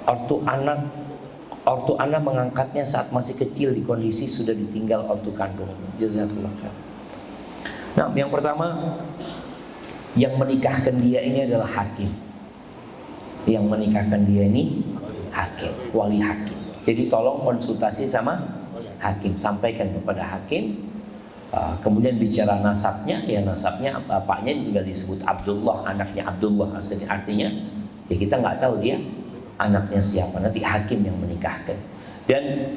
Ortu anak mengangkatnya saat masih kecil di kondisi sudah ditinggal ortu kandung. Jazakallah khair. Nah, yang pertama, yang menikahkan dia ini adalah hakim. Yang menikahkan dia ini hakim, wali hakim. Jadi tolong konsultasi sama hakim, sampaikan kepada hakim. Kemudian bicara nasabnya, ya nasabnya bapaknya juga disebut Abdullah, anaknya Abdullah aslinya, artinya ya kita nggak tahu dia anaknya siapa, nanti hakim yang menikahkan. Dan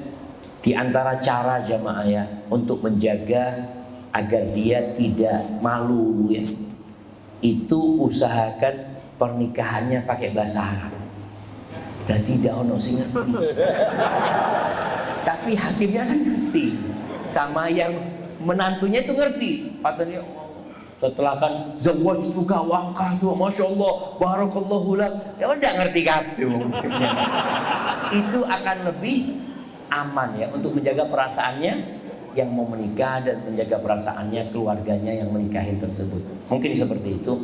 di antara cara jamaah ya untuk menjaga agar dia tidak malu ya, itu usahakan pernikahannya pakai bahasa Arab. Dan tidak ono sing ngerti. Tapi hakimnya kan ngerti, sama yang menantunya itu ngerti. Katanya setelah kan zawwajtuka waqa'tu, masya Allah, barakallahu lak. Ya udah ngerti kabeh. Itu akan lebih aman ya untuk menjaga perasaannya yang mau menikah dan menjaga perasaannya keluarganya yang menikahin tersebut. Mungkin seperti itu.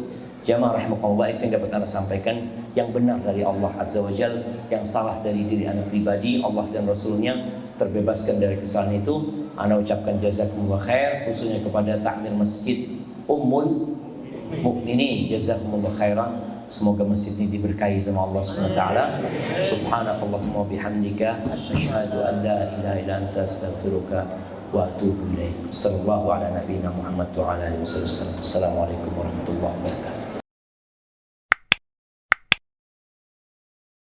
Jamaah rahimakumullah, itu yang dapat Anda sampaikan, yang benar dari Allah Azza wa Jalla, yang salah dari diri Anda pribadi, Allah dan Rasulnya terbebaskan dari kesalahan itu. Anda ucapkan jazakumullah khair, khususnya kepada takmir masjid Ummul Mukminin, jazakumullah khairan. Semoga masjid ini diberkahi sama Allah Subhanahu wa taala. Subhanakallahumma bihamdika asyhadu an la ilaha illa anta astaghfiruka wa atubu ilaik. Sallallahu ala nabiyyina Muhammad wa ala alihi wasallam. Assalamualaikum warahmatullahi wabarakatuh.